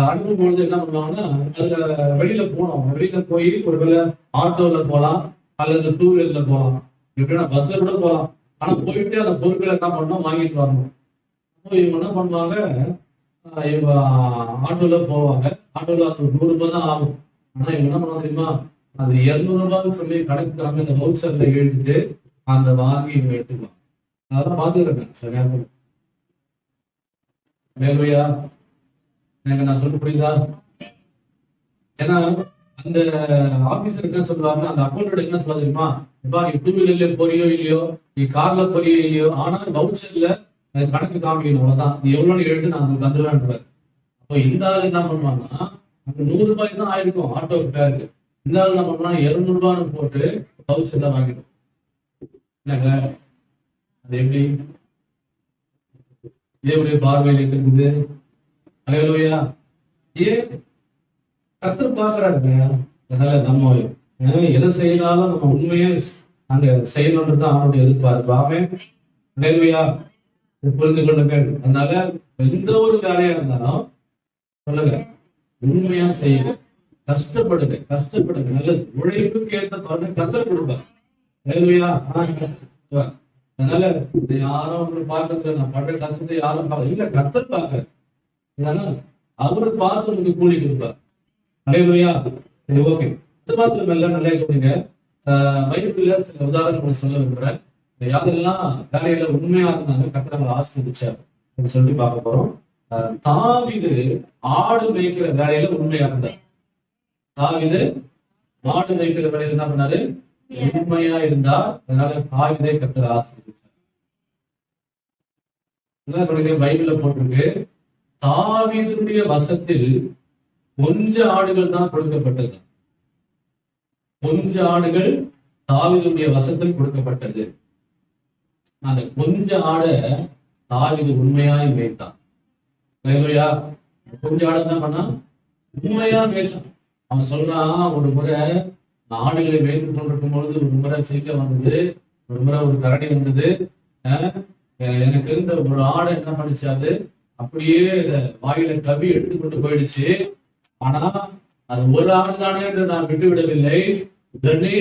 அனுப்பும் பொழுது என்ன பண்ணுவாங்கன்னா, அதுல வெளியில போனோம், வெளியில போய் ஒருவேளை ஆட்டோல போகலாம் அல்லது டூ வீலர்ல போகலாம், எப்படின்னா பஸ்ல கூட போகலாம். ஆனா போயிட்டு அந்த பொருட்களை என்ன பண்ணணும், வாங்கிட்டு வரணும். அப்போ இவங்க என்ன பண்ணுவாங்க, இவங்க ஆட்டோல போவாங்க. ஆட்டோல அது 100 ரூபாய் தான் ஆகும். ஆனா இவங்க என்ன பண்ணுவாங்க தெரியுமா, அது 200 ரூபாய்ன்னு சொல்லி கணக்கு இந்த வவுச்சர்ல எழுதிட்டு அந்த வாங்கி இவங்க எடுத்துக்கலாம். அதெல்லாம் பாத்துக்கிறேன் சரியா. மேலுயா எனக்கு நான் சொல்ல புரியுதா? ஏன்னா அந்த ஆபீசர் என்ன சொல்லுவாங்க, அந்த அக்கௌண்டோட என்ன சொல்ல தெரியுமா, இப்ப நீ டூ வீலர்ல போறியோ இல்லையோ, நீ கார்ல போறியோ இல்லையோ, ஆனா வவுச்சர்ல கணக்கு காமிக்கணும், அவ்வளவுதான், நீ எவ்வளவு எழுது நான் உங்களுக்கு தந்துடுவேன். அப்போ இந்த ஆள் என்ன பண்ணுவாங்கன்னா, அங்க 100 ரூபாய் தான் ஆயிருக்கும் ஆட்டோ பேருக்கு. இந்த ஆள் என்ன பண்ணுவாங்க, 200 ரூபான்னு போட்டு வவுச்சர்ல வாங்கிடும். இல்லைங்க, அது எப்படி தேவனுடைய பார்வையில் இருக்குது? அல்லேலூயா. ஏன் கர்த்தர் பாக்குறாருங்க. அதனால நம்ம எதை செய்யறாலும் நம்ம உண்மையா அங்க செய்யணும்ன்றது அவனுடைய எதிர்பார்ப்பு. ஆமென். அல்லேலூயா. புரிந்து கொள்ளுங்கள். அதனால எந்த ஒரு வேலையா இருந்தாலும் சொல்லுங்க, உண்மையா செய்யுங்க, கஷ்டப்படுங்க. நல்ல உழைப்புக்கு ஏற்ற பலனை கர்த்தர் கொடுப்பார். ஹல்லேலூயா. அதனால யாரும் ஒன்று பார்க்கறது, நான் படுற கஷ்டத்தை யாரும் பார்க்க இல்ல, கர்த்தர் பார்க்க. இதெல்லாம் அவரு பார்த்து உங்களுக்கு கூலி கொடுப்பார். ஹல்லேலூயா. சரி, ஓகே. அது மாத்திரம் இல்ல, நல்லா கேளுங்க. பைபிள்ல சில உதாரணங்கள் சொல்ல விரும்புறேன். யாரெல்லாம் வேலையில உண்மையா இருந்தாங்க கர்த்தர் ஆசீர்வதிச்சார் சொல்லி பார்க்க போறோம். தாவீது ஆடு மேய்க்கிற வேலையில உண்மையா இருந்தார். தாவீது ஆடு மேய்க்கிற வேலையில என்ன பண்ணாரு? உண்மையா இருந்தார். அதனால தாவீதை கர்த்தர் ஆசீர்வதிச்சார். பைபிள்ல போட்டிருக்கு, தாவீதுடைய வசத்தில் கொஞ்ச ஆடுகள் தான் கொடுக்கப்பட்டது. கொஞ்ச ஆடுகள் தாவீதுடைய வசத்தில் கொடுக்கப்பட்டது. அந்த கொஞ்ச ஆடை தாவீது உண்மையாய் மேய்த்தான். கொஞ்ச ஆடை என்ன பண்ணா? உண்மையா மேய்ச்சான். அவன் சொல்றான், ஒரு முறை ஆடுகளை மேய்த்து கொண்டிருக்கும் பொழுது ஒரு முறை சீக்கிரம் வந்தது, ஒரு முறை ஒரு கரடி வந்தது. எனக்கு இருந்த ஒரு ஆடை என்ன பண்ணிச்சு, அது அப்படியே வாயில கவி எடுத்துக்கொண்டு போயிடுச்சு. ஆனா அது ஒரு ஆடு தானே என்று நான் விட்டு விடவில்லை. உடனே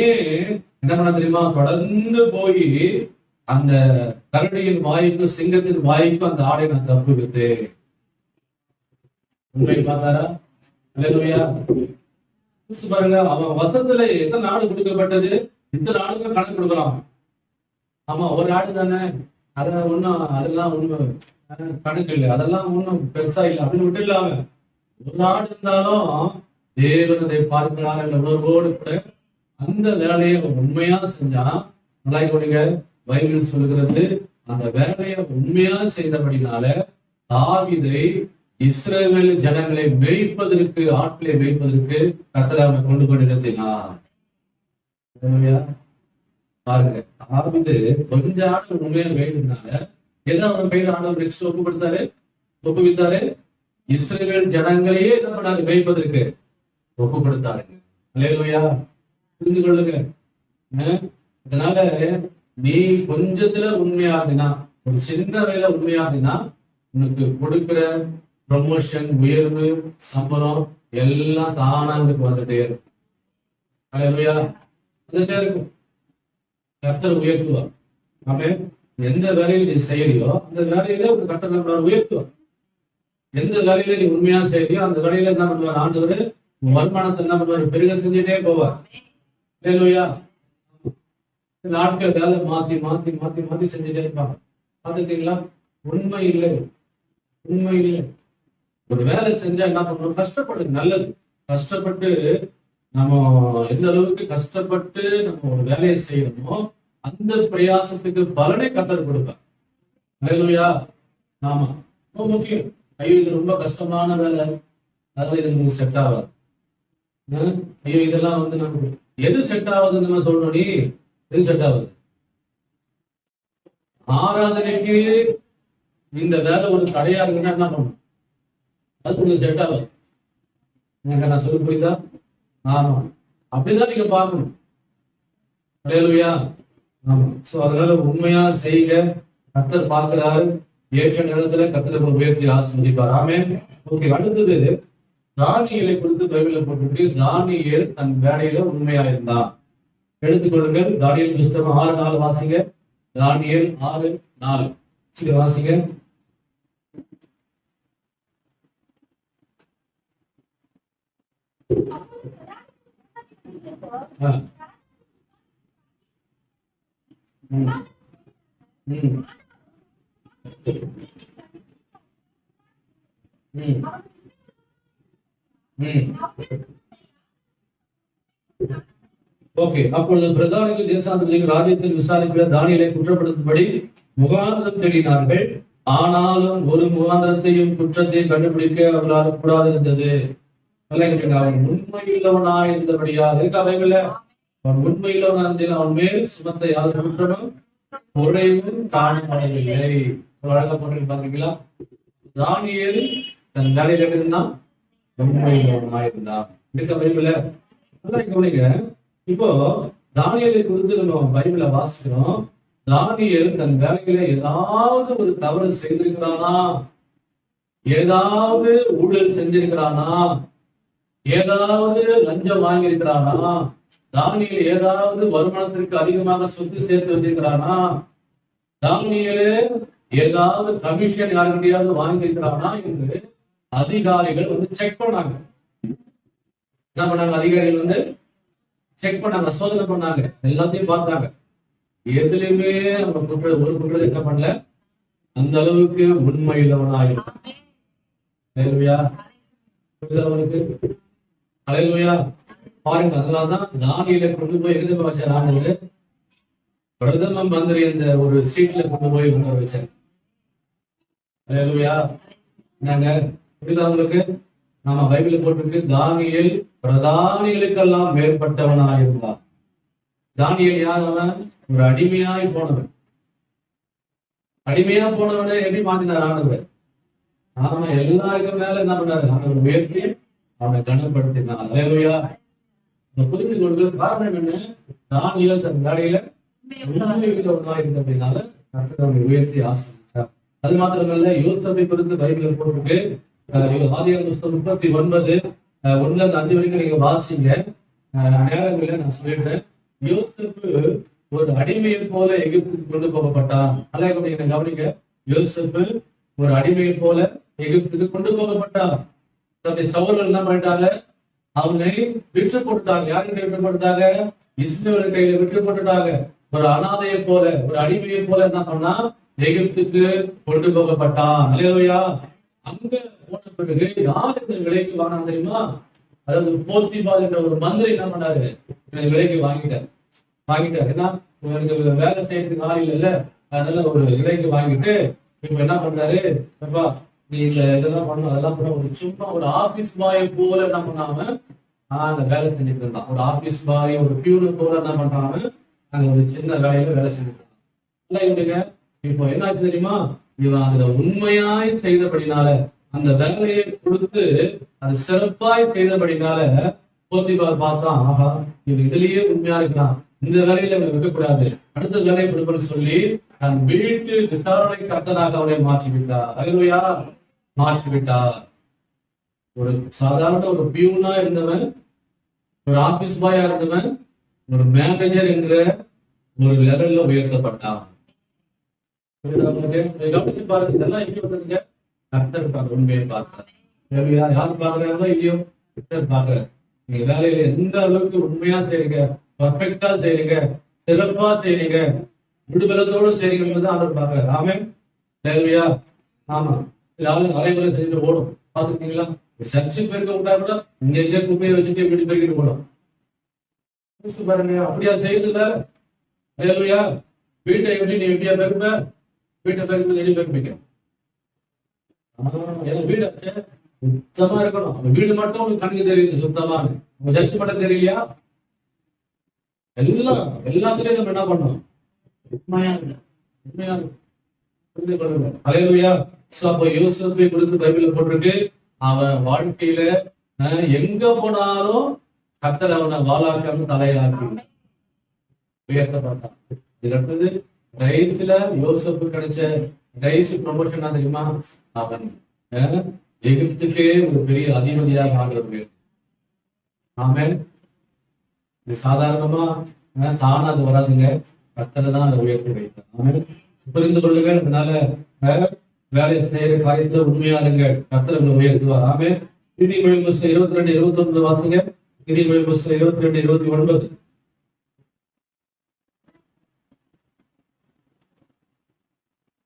என்ன பண்ண தெரியுமா? தொடர்ந்து போய் அந்த கரடியின் வாய்க்கும் சிங்கத்தின் வாய்க்கும் அந்த ஆடை நான் தப்புவித்தேன். உண்மை பார்த்தாரா? ஹல்லேலூயா. பாருங்க, அவன் வசத்துல எத்தனை ஆடு கொடுக்கப்பட்டது? இத்தனை ஆடுகள் கணக்கு கொடுக்குறான். ஆமா, ஒரு ஆடு தானே, அதெல்லாம் ஒண்ணும், அதெல்லாம் ஒண்ணும் கணக்கு இல்லை, அதெல்லாம் ஒண்ணும் பெருசா இல்லை அப்படின்னு விட்டு இல்லாம ஒரு ஆடு இருந்தாலும் தேவன் அதை பார்க்கிறார் என்ற உணர்வோடு கூட அந்த வேலையை உண்மையா செஞ்சான். நல்லா பைபிள் சொல்லுகிறது, அந்த வேலையை உண்மையா செய்தபடினால தாவீதை இஸ்ரவேல் ஜனங்களை மேய்ப்பதற்கு, ஆட்களை மேய்ப்பதற்கு கர்த்தர் அவனை கொண்டு போய் நிறுத்தினார். பாருங்க, தாவீது கொஞ்ச ஆடு உண்மையா மேய்ந்ததுனால எதை அவன் கையில ஆண்டவர் நெக்ஸ்ட் ஒப்புவித்தாரு? இஸ்ரவேல் ஜனங்களையே என்ன பண்ணாரு? மேய்ப்பதற்கு ஒப்பு கொடுத்தாருங்க. ஹல்லேலூயா. புரிந்து கொள்ளுங்க. அதனால நீ கொஞ்சத்துல உண்மையா இருந்தீனா, ஒரு சின்ன வேலை உண்மையா இருந்தீனா, உனக்கு கொடுக்கிற ப்ரமோஷன், உயர்வு, சம்பளம் எல்லாம் தானா வந்துட்டே இருக்கும். ஹல்லேலூயா. வந்துட்டே இருக்கும். கர்த்தர் உயர்த்துவார். ஆமென். எந்த வேலையில நீ செய்யறியோ அந்த வேலையில ஒரு கர்த்தர் உயர்த்துவார். எந்த வேலையில நீ உண்மையா செய்யறியோ அந்த வேலையில என்ன பண்ணுவார்? ஆண்டவர் வருமானத்தை என்ன பண்ணுவார்? பெருக செஞ்சுட்டே போவார். ஹல்லேலூயா. நாட்கள் வேலை மாத்தி மாத்தி மாத்தி மாத்தி செஞ்சுட்டே இருப்பாங்க. பாத்துட்டீங்களா? உண்மை இல்லை, உண்மை இல்லை. ஒரு வேலை செஞ்சா என்ன பண்ணணும்? கஷ்டப்படு, நல்லது. கஷ்டப்பட்டு நம்ம எந்த அளவுக்கு கஷ்டப்பட்டு நம்ம ஒரு வேலையை செய்யணுமோ அந்த பிரயாசத்துக்கு பலனை கர்த்தர் கொடுப்பார். ஹல்லேலூயா. ஆமா, ரொம்ப முக்கியம். ஐயோ, இது ரொம்ப கஷ்டமான வேலை, அதனால இது நமக்கு செட் ஆகாது. ஐயோ, இதெல்லாம் நமக்கு எது செட் ஆகுதுன்னு சொல்லணும். நீ எது செட் ஆகுது? ஆராதனைக்கு இந்த வேலை ஒரு தடையா இருக்குன்னா என்ன பண்ணணும்? அது உங்களுக்கு செட் ஆகுது. நான் சொல்ல புரியுதா? ஆமா, அப்படிதான் நீங்க பார்க்கணும். ஹல்லேலூயா. ஆமா. சோ அதனால உண்மையா செய்யுங்க. கர்த்தர் பார்க்கிறாரு. ஏற்ற நேரத்துல கர்த்தர் உயர்த்தி ஆசீர்வதிப்பார். ஆமென். ஓகே, அடுத்தது தானியேலை குறித்து பைபிள்ல போட்டுட்டு, தானியேல் தன் வேலையில உண்மையா இருந்தான். எடுத்துக்கொள்ளுங்கள், தானியேல் புஸ்தகம் 6:4 வாசிங்க. தானியேல் 6:4 சீக்கிரம் வாசிங்க. ஓகே, அப்பொழுது பிரதானிகள் தேசாதிபதிகள் ராஜ்யத்தில் விசாரிக்கிற தானியேலை குற்றப்படுத்தும்படி முகாந்திரம் தேடினார்கள். ஆனாலும் ஒரு முகாந்திரத்தையும் குற்றத்தையும் கண்டுபிடிக்க அவர்களால் கூடாது இருந்தது. அவன் உண்மையுள்ளவனாய் இருந்தபடியாக அவன் உண்மையுள்ளவனா இருந்தேன். அவன் மேல் சுமத்த யார் குற்றமும் குறைவும் காணப்படவில்லை. வழங்கப்பட்டு பாத்தீங்களா? தானியேல் தன் வேலையில இருந்தான், உண்மையுள்ளவனாய் இருந்தான். பைபிள்ல நல்லா கவனிங்க. இப்போ தானியேலை குறித்து நம்ம பைபிள வாசிக்கிறோம். தானியேல் தன் வேலையில ஏதாவது ஒரு தவறு செய்திருக்கிறானா? ஏதாவது ஊழல் செஞ்சிருக்கிறானா? ஏதாவது லஞ்சம் வாங்கியிருக்கிறானா? தானியேல் ஏதாவது வருமானத்திற்கு அதிகமாக சொத்து சேர்த்து வச்சிருக்கிறானா? தானியேல் ஏதாவது கமிஷன் யாருக்கிட்டையாவது வாங்கியிருக்கிறானா என்று அதிகாரிகள் செக் பண்ணாங்க. என்ன பண்ணாங்க? அதிகாரிகள் செக் பண்ணாங்க, சோதனை பண்ணாங்க, எல்லாத்தையும் பார்த்தாங்க. எதுலையுமே ஒரு குற்றம் என்ன பண்ணல, அந்த அளவுக்கு உண்மை இல்லவனாயிருக்கும். பாருங்க, அதனாலதான் தானியேலை கொண்டு போய் எழுத வச்சார் ஆண்டவர். பிரதம மந்திரி அந்த ஒரு சீட்ல கொண்டு போய் உட்கார வச்சார். என்னங்க புரியுதா உங்களுக்கு? நாம பைபிள் போட்டிருக்கு, தானியேல் பிரதானிகளுக்கெல்லாம் மேற்பட்டவனாயிருந்தான். தானியேல் யார்? அவன் ஒரு அடிமையாய் போனவன். அடிமையா போனவனை எப்படி மாத்தினார் ஆண்டவர்? ஆமா, எல்லாருக்கும் மேல என்ன பண்ணாரு? ஆண்டவர் உயர்த்தி அவனை கனப்படுத்தினார். அல்லேலூயா. புரிந்து கொள்கிற காரணம் என்ன? தானியேல் தன் வேலையில உண்மை உள்ளவனாய் இருந்தபடினால கர்த்தர் அவனை உயர்த்தி ஆசீர்வதித்தார். அது மாத்திரமல்ல, யோசேப்பை குறித்து பைபிள் போட்டிருக்கு. ஆதியாகமம் 39:1-5 வரைக்கும் நீங்க வாசிங்க. நேரங்களில் நான் சொல்லிடுறேன். யோசேப்பு ஒரு அடிமையை போல எகிப்துக்கு கொண்டு போகப்பட்டான். அல்ல, கவனிங்க. யோசேப்பு ஒரு அடிமையை போல எகிப்துக்கு கொண்டு போகப்பட்டான். சகோதரர்கள் என்ன பண்ணிட்டாங்க? அவனை விற்று போட்டுட்டாங்க. யாருக்கு விற்று போட்டுட்டாங்க? இஸ்ரவேல் கையில விற்று போட்டுட்டாங்க. ஒரு அனாதையை போல, ஒரு அடிமையை போல என்ன பண்ணா? எகிப்துக்கு கொண்டு போகப்பட்டான். அல்லேலூயா. அங்க போன பிறகு யார் இந்த விலைக்கு வாங்கினா தெரியுமா? அதாவது போத்திபார் என்ற ஒரு மந்திரி என்ன பண்ணாரு? விலைக்கு வாங்கிட்டார். ஏன்னா வேலை செய்யறதுக்கு ஆள் இல்ல, அதனால ஒரு விலைக்கு வாங்கிட்டு இப்ப என்ன பண்றாரு? நீ இதெல்லாம் பண்ண, அதெல்லாம் பண்ண, ஒரு சும்மா ஒரு ஆபீஸ் பாயை போல என்ன பண்ணாம அந்த வேலை செஞ்சுட்டு இருந்தான். ஒரு ஆபீஸ் பாய், ஒரு பியூனு போல என்ன பண்றாம அங்க ஒரு சின்ன வேலையில வேலை செஞ்சுட்டு இருந்தான். இப்போ என்ன ஆச்சு தெரியுமா? இவன் அதுல உண்மையாய் செய்தபடினால, அந்த வேலையை கொடுத்து அது சிறப்பாய் செய்தபடினால போத்திபார் பார்த்தான், ஆஹா, இவன் இதுலயே உண்மையா இருக்கிறான், இந்த வேலையில அவனை வைக்கக்கூடாது, அடுத்த வேலையை கொடுப்பன்னு சொல்லி தன் வீட்டு விசாரணை கர்த்தனாக அவனை மாற்றிவிட்டார். அல்லேலூயா. மாற்றிவிட்டார். ஒரு சாதாரண ஒரு பியூனா இருந்தவன், ஒரு ஆபீஸ் பாயா இருந்தவன், ஒரு மேனேஜர் என்ற ஒரு லெவல்ல உயர்த்தப்பட்டான். கவனிச்சு பாருங்க, இதெல்லாம் எங்க வந்ததுங்க? கர்த்தர் பார்க்க, உண்மையை பார்க்கிறார். யாரு பாக்குறாங்களோ இல்லையோ, கர்த்தர் பார்க்கிறார். நீங்க வேலையில எந்த அளவுக்கு உண்மையா செய்றீங்க, பர்ஃபெக்டா செய்றீங்க, சிறப்பா செய்றீங்க, விடுதலத்தோடு செய்றீங்கன்னு ஆண்டவர் பார்க்கிறார். ஆமென். அல்லேலூயா. ஆமா, யாரும் அரைமுறை செஞ்சுட்டு ஓடும். பாத்துருக்கீங்களா? சர்ச்சுக்கு போயிருக்க விட்டா கூட இங்க எங்க குப்பையை வச்சுட்டு வீட்டு போய்கிட்டு போடும். பாருங்க, அப்படியா செய்யுதுல? அல்லேலூயா. வீட்டை எப்படி நீ எப்படியா பெருமை? வீட்டை பெருமை எடி பெருமைக்க. வீடு சுத்தமா இருக்கணும். வீடு மட்டும் உங்களுக்கு கணக்கு தெரியுது சுத்தமா, உங்க சர்ச்சு மட்டும் தெரியலையா? எல்லாத்துலயும் நம்ம என்ன பண்ணணும்? உண்மையா புரிந்து கொள்ளுங்க. அல்லேலூயா. அப்ப யோசேப்பை குறித்து பைபிள்ல போட்டிருக்கு, அவன் வாழ்க்கையில எங்க போனாலும் கர்த்தர் அவனை வாளாக்காம தலையாக்கி உயர்த்தப்பட்டான். இதுல அடுத்தது ரைஸ்ல யோசேப்பு கிடைச்ச ரைஸ் ப்ரமோஷன் தெரியுமா? அவன் எகிப்துக்கே ஒரு பெரிய அதிபதியாக ஆகிறது. ஆமென். இது சாதாரணமா தானா அது வராதுங்க, கர்த்தர் தான் அதை உயர்த்தி வைத்தார். ஆமென். புரிந்து கொள்ளுங்கள். அதனால வேலை செய்யற காரியத்துல உண்மையா இருங்க, கர்த்தர் உயர்த்துவார். ஆமென். நீதிமொழிகள் புஸ்தகம் 22:29 வாசிங்க. நீதிமொழிகள் புஸ்தகம் 22:29.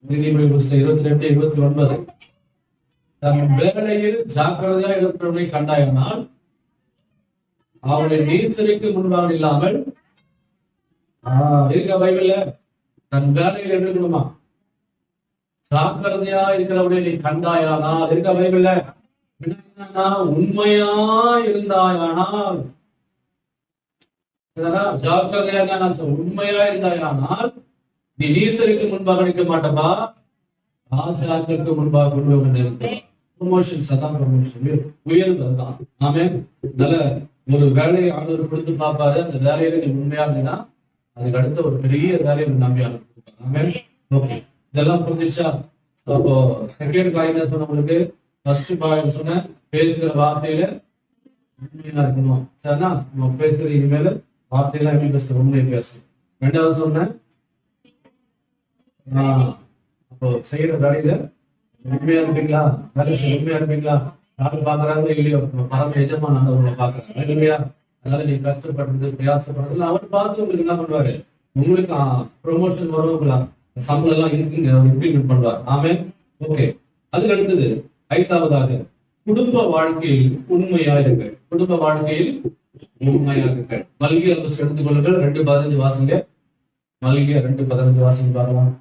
நீதிமொழிகள் புஸ்தகம் 22:29. தன் வேலையில் ஜாக்கிரதையா இருக்கிறவனை கண்டாயனால் அவனை நீசருக்கு முன்பாக இல்லாமல் இருக்க பைபிள்ல தன் வேலையில் இருக்கணுமா? ஜாக்கிரதையா இருக்கிறவனை நீ கண்டாயானால் இருக்க பைபிள்ல உண்மையா இருந்தாயானால், ஜாக்கிரதையா உண்மையா இருந்தாயானால் நீ நீசருக்கு முன்பாக நிற்க மாட்டப்பா, ராஜாக்களுக்கு முன்பாக கொண்டு வந்து ப்ரொமோஷன்ஸ். அதான் ப்ரொமோஷன், உயர்வு அதுதான். ஆமென். நல்ல ஒரு வேலையை ஆண்டவர் கொடுத்து பார்ப்பாரு. அந்த வேலையில நீ உண்மையா இருந்தீங்கன்னா அதுக்கு அடுத்த ஒரு பெரிய வேலையை நம்பியா கொடுப்பாரு. ஆமென். ஓகே, இதெல்லாம் புரிஞ்சிச்சா? அப்போ செகண்ட் காரியம் சொன்னவங்களுக்கு ஃபர்ஸ்ட் பாயிண்ட் சொன்ன, பேசுகிற வார்த்தையில உண்மையா இருக்கணும். சரினா? நம்ம பேசுற இனிமேல வார்த்தையெல்லாம் எப்படி பேசுற, உண்மையை பேசு. ரெண்டாவது சொன்னேன், அப்போ செய்யற வேலையில உண்மையா இருப்பீங்களா? வேலை செய்ய உண்மையா இருப்பீங்களா? யாரும் பாக்குறாங்க இல்லையோ, பரம எஜமான் உங்களை பாக்குறாங்க இல்லையா? அதனால நீங்க கஷ்டப்படுறது, பிரயாசப்படுறது அவர் பார்த்து உங்களுக்கு என்ன பண்ணுவாரு, உங்களுக்கு ப்ரொமோஷன் வரும், உங்களுக்கு சம்பளம் எல்லாம் இருக்குங்க, இம்ப்ளிமெண்ட் பண்ணுவார். ஆமே. ஓகே. அதுக்கு அடுத்தது 5வது குடும்ப வாழ்க்கையில் உண்மையாயிருங்கள். குடும்ப வாழ்க்கையில் உண்மையாயிருங்கள். மல்கிய எடுத்துக்கொள்ளுங்கள். 2:15 வாசிங்க. மல்கிய 2:15 வாசிங்க பார்க்கலாம்.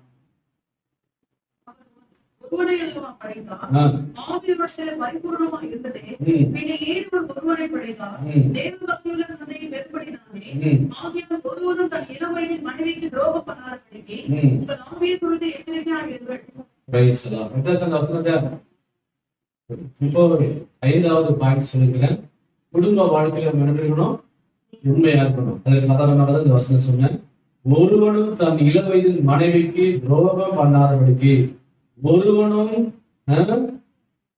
இப்போ 5வது பாயிண்ட் சொல்லிக்கிறேன். குடும்ப வாழ்க்கையில இருக்கணும், உண்மையா இருக்கணும். அதுக்கு சாதாரணமாக இந்த வசனம் சொன்னேன். ஒருவனும் தன் இள வயதில் மனைவிக்கு துரோகம் பண்ணாதபடிக்கு, ஒருவனும்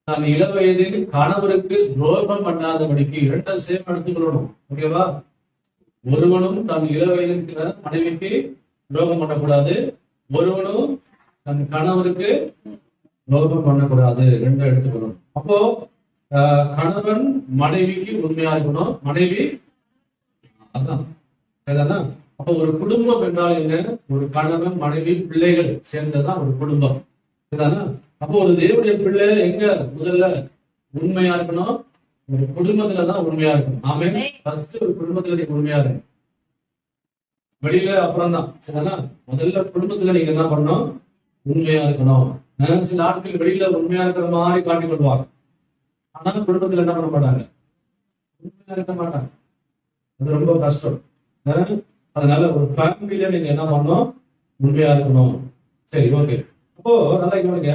தன் இள வயதில் கணவருக்கு துரோகம் பண்ணாதபடிக்கு, 2 சேம் எடுத்துக்கொள்ளணும். ஓகேவா? ஒருவனும் தன் இள வயதில் மனைவிக்கு துரோகம் பண்ணக்கூடாது, ஒருவனும் தன் கணவருக்கு துரோகம் பண்ணக்கூடாது, 2 எடுத்துக்கணும். அப்போ கணவன் மனைவிக்கு உண்மையா இருக்கணும், மனைவி அதான். அப்போ ஒரு குடும்பம் என்றால் என்ன? ஒரு கணவன், மனைவி, பிள்ளைகள் சேர்ந்ததுதான் ஒரு குடும்பம். அப்போ ஒரு தேவனுடைய பிள்ளை எங்க முதல்ல உண்மையா இருக்கணும்? ஒரு குடும்பத்துலதான் உண்மையா இருக்கணும். ஆமே. ஃபர்ஸ்ட் ஒரு குடும்பத்துல நீங்க உண்மையா இருக்கணும், வெளியில அப்புறம் தான். சரிதானா? முதல்ல குடும்பத்துல நீங்க என்ன பண்ணணும்? உண்மையா இருக்கணும். சில ஆட்கள் வெளியில உண்மையா இருக்கிற மாதிரி காட்டிக் கொள்வாங்க, ஆனா குடும்பத்துல என்ன பண்ண மாட்டாங்க, உண்மையா இருக்க மாட்டாங்க. அது ரொம்ப கஷ்டம். அதனால ஒரு ஃபேமிலியில நீங்க என்ன பண்ணணும்? உண்மையா இருக்கணும். சரி, ஓகே. அப்போ நல்லா கவனிங்க.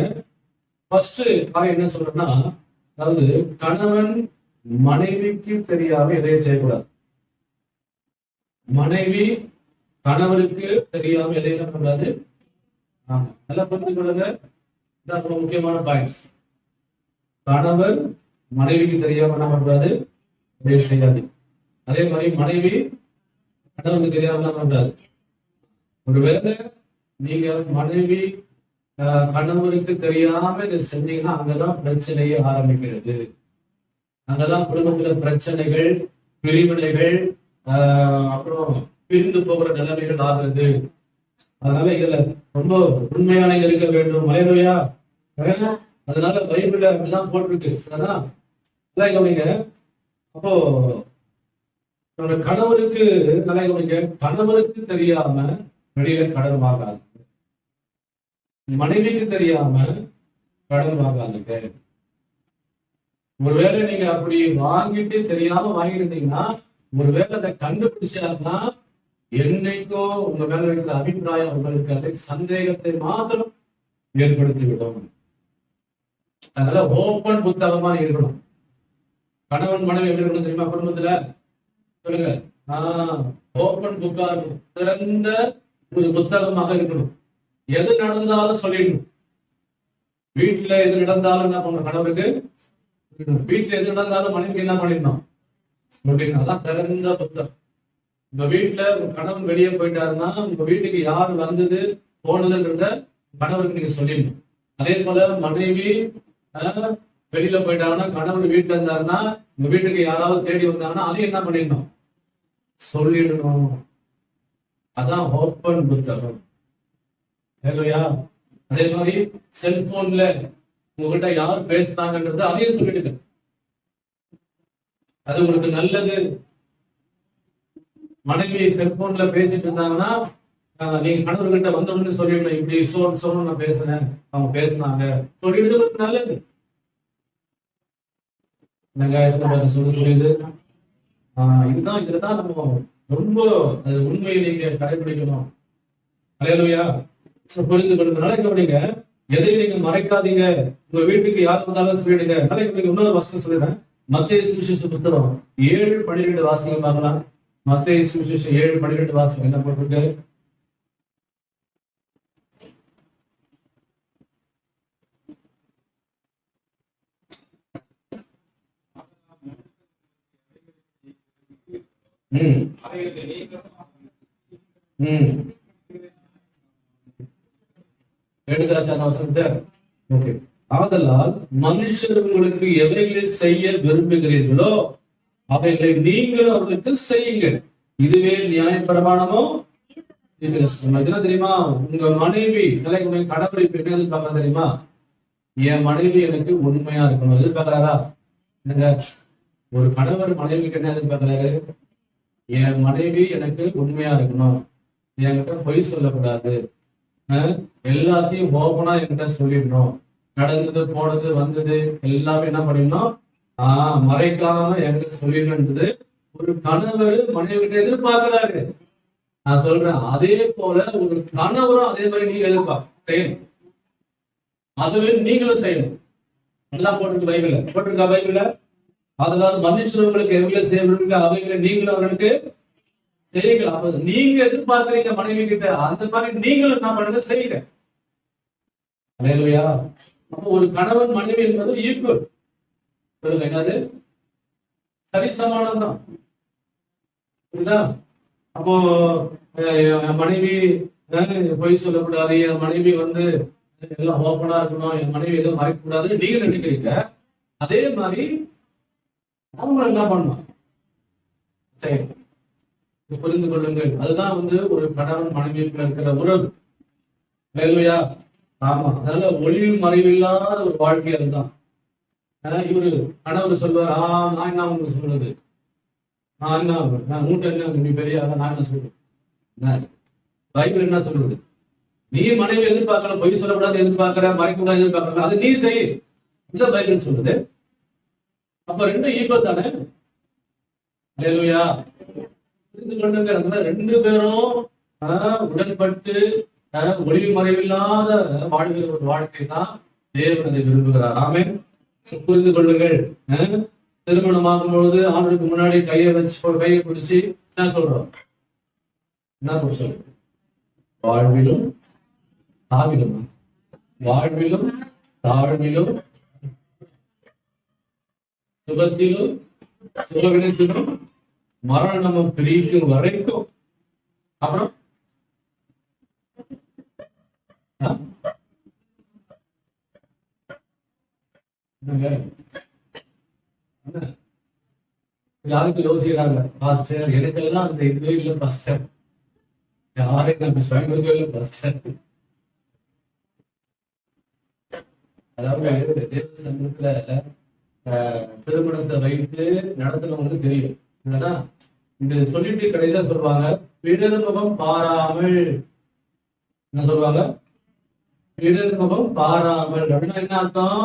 ஃபர்ஸ்ட் காரியம் என்ன சொல்றேன்னா, அதாவது கணவன் மனைவிக்கு தெரியாம எதையும் செய்யக்கூடாது. மனைவி கணவருக்கு தெரியாம எதையும் என்ன பண்ணக்கூடாது. ஆமா, நல்லா புரிந்து கொள்ளுங்க. இதான் ரொம்ப முக்கியமான பாயிண்ட்ஸ். கணவர் மனைவிக்கு தெரியாம என்ன பண்ணக்கூடாது, எதையும் செய்யாது. அதே மாதிரி மனைவி கணவனுக்கு தெரியாம என்ன பண்ணக்கூடாது. ஒருவேளை நீங்க மனைவி கணவருக்கு தெரியாம இதை செஞ்சீங்கன்னா அங்கதான் பிரச்சனையே ஆரம்பிக்கிறது. அங்கதான் குடும்பத்துல பிரச்சனைகள், பிரிவினைகள், அப்புறம் பிரிந்து போகிற நிலைமைகள் ஆகுது. அதனால இதுல ரொம்ப உண்மையான இருக்க வேண்டும். மலையா? அதனால பைபிள்ல அப்படிதான் போட்டிருக்கு. நல்லா கவனிங்க. அப்போ கணவருக்கு நல்லா கவனிங்க, கணவருக்கு தெரியாம வெளியில கடன் வாங்காது, மனைவிக்கு தெரியாம கடன் வாங்காதுங்க. ஒருவேளை நீங்க அப்படி வாங்கிட்டு தெரியாம வாங்கிருந்தீங்கன்னா, ஒருவேளை அதை கண்டுபிடிச்சாருன்னா என்னைக்கோ உங்க மேல வைக்கிற அபிப்பிராயம் உங்களுக்கு அதை சந்தேகத்தை மாத்திரம் ஏற்படுத்திவிடும். அதனால ஓப்பன் புத்தகமா இருக்கணும். கணவன் மனைவி எப்படி இருக்கணும் தெரியுமா? குடும்பத்துல சொல்லுங்க. ஓப்பன் புக்கா இருக்கணும், திறந்த ஒரு புத்தகமாக இருக்கணும். எது நடந்தாலும் சொல்லிடணும். வீட்டுல எது நடந்தாலும் என்ன பண்ணணும்? கணவருக்கு வீட்டுல எது நடந்தாலும் மனைவிக்கு என்ன பண்ணிடணும்? சொல்லிடணும். அதான் திறந்த புத்தகம். உங்க வீட்டுல உங்க கணவன் வெளியே போயிட்டாருன்னா, உங்க வீட்டுக்கு யார் வந்தது போனதுன்றத கணவருக்கு நீங்க சொல்லிடணும். அதே போல மனைவி வெளியில போயிட்டாங்கன்னா, கணவர் வீட்டுல இருந்தாருன்னா, உங்க வீட்டுக்கு யாராவது தேடி வந்தாங்கன்னா அதையும் என்ன பண்ணிடணும்? சொல்லிடணும். அதான் ஓப்பன் புத்தகம். அதே மாதிரி செல்போன்ல உங்ககிட்ட யார் பேசினாங்கன்றது அதையும் சொல்லிடுங்க. அது உங்களுக்கு நல்லது. மனைவி செல்போன்ல பேசிட்டு இருந்தாங்கன்னா, நீங்க கணவர்கிட்ட வந்தவங்க சொல்லிடணும், இப்படி சொல்லணும், நான் பேசுறேன், அவங்க பேசினாங்க சொல்லிடுறது நல்லது. சொல்ல புரியுது? இதுதான் இதுதான் நம்ம ரொம்ப உண்மையை நீங்க கடைபிடிக்கணும். அல்லேலூயா. புரிந்து கொள்ளுங்க. கவனிங்க, எதையும் நீங்க மறைக்காதீங்க. உங்க வீட்டுக்கு யார் வந்தாலும் சொல்லிடுங்க. இன்னொரு வசனம் சொல்லிடுறேன். மத்தேயு சுவிசேஷ புத்தகம் 7:12 வாசிங்க பார்க்கலாம். மத்தேயு சுவிசேஷம் 7:12 வாசிங்க. என்ன போட்டிருக்கு? ம் ம் எடுத்து ஓகே. ஆதலால் மனுஷர் உங்களுக்கு எவைகளை செய்ய விரும்புகிறீர்களோ அவைகளை நீங்கள் அவர்களுக்கு செய்யுங்கள், இதுவே நியாயப்பிரமாணமோ என்ன தெரியுமா? உங்க மனைவி உங்க கணவர் இப்ப என்ன எதிர்பார்க்கறா தெரியுமா? என் மனைவி எனக்கு உண்மையா இருக்கணும் எதிர்பார்க்கறாரா? என்னங்க, ஒரு கணவர் மனைவிக்கு என்ன எதிர்பார்க்கிறாரு? என் மனைவி எனக்கு உண்மையா இருக்கணும், என்கிட்ட பொய் சொல்லக்கூடாது, எல்லாத்தையும் ஓபனா என்கிட்ட சொல்லிடணும், நடந்தது போனது வந்தது எல்லாமே என்ன பண்ணிடணும், மறைக்காம என்கிட்ட சொல்லிடணுன்றது ஒரு கணவர் மனைவி கிட்ட எதிர்பார்க்கிறாரு. நான் சொல்றேன், அதே போல ஒரு கணவரும் அதே மாதிரி நீங்க செய்யணும், அதுவே நீங்களும் செய்யணும். எல்லாம் போட்டிருக்கு பைபிள்ல, போட்டிருக்கா பைபிள்ல? அதனால மனுஷர்களுக்கு எவ்வளவு செய்ய அவைகளை நீங்களும் அவர்களுக்கு செய்யுங்க. அப்ப நீங்க எதிர்பார்க்கிறீங்க மனைவி கிட்ட, அந்த மாதிரி நீங்களும் என்ன பண்ணுங்க, செய்யுங்க. அல்லேலூயா. அப்போ ஒரு கணவன் மனைவி என்பது ஈக்குவல், என்னது சரி சமானம் தான். புரியுதா? அப்போ என் மனைவி பொய் சொல்லக்கூடாது, என் மனைவி எல்லாம் ஓப்பனா இருக்கணும், என் மனைவி எதுவும் மறைக்க கூடாதுன்னு நீங்க நினைக்கிறீங்க. அதே மாதிரி அவங்க என்ன பண்ணணும், சரி புரிந்து கொள்ளுங்கள். அதுதான் ஒரு கணவன் மனைவிக்குள்ள இருக்கிற உறவு. இல்லையா? ஆமா. அதனால ஒளிவு மறைவில்லாத ஒரு வாழ்க்கையா இருந்தான். இவரு கணவர் சொல்வார், நான் என்ன உங்களுக்கு சொல்றது, நான் உங்கள்கிட்ட என்ன நீ பெரிய நான் என்ன சொல்றேன், பைபிள் என்ன சொல்றது? நீ மனைவி எதிர்பார்க்கல, பொய் சொல்லக்கூடாது எதிர்பார்க்கிற, மறைக்கூடாது எதிர்பார்க்கல, அது நீ செய், இந்த பைபிள் சொல்லுது. அப்ப ரெண்டும் ஈக்குவல் தானே? அல்லேலூயா. புரிந்து கொள்ளுங்க. ரெண்டு பேரும் உடன்பட்டு ஒளிவு மறைவில்லாத வாழ்கிற ஒரு வாழ்க்கை தான் தேவன் அதை விரும்புகிறார். ஆமென். புரிந்து கொள்ளுங்கள். திருமணமாகும் பொழுது ஆண்டுக்கு முன்னாடி கையை பிடிச்சி என்ன சொல்றோம், என்ன சொல்றோம்? வாழ்விலும் தாழ்விலும், வாழ்விலும் தாழ்விலும், சுகத்திலும் சுகவினத்திலும் மரணமும் பிரிக்கும் வரைக்கும். அப்புறம் யாருக்கு யோசிக்கிறாங்க, பாஸ்டர் எனக்கெல்லாம் அந்த இதுவே இல்லை பாஸ்டர், யாரையும் நம்ம சுயம்புவே இல்லை பாஸ்டர். அதாவது தேவ சமூகத்துல திருமணத்தை வைத்து நடத்துனவங்களுக்கு தெரியும். என்னன்னா இது சொல்லிட்டு கடைசியா சொல்லுவாங்க, இடர்முகம் பாராமல். என்ன சொல்லுவாங்க? இடர்முகம் பாராமல். அப்படின்னா என்ன அர்த்தம்?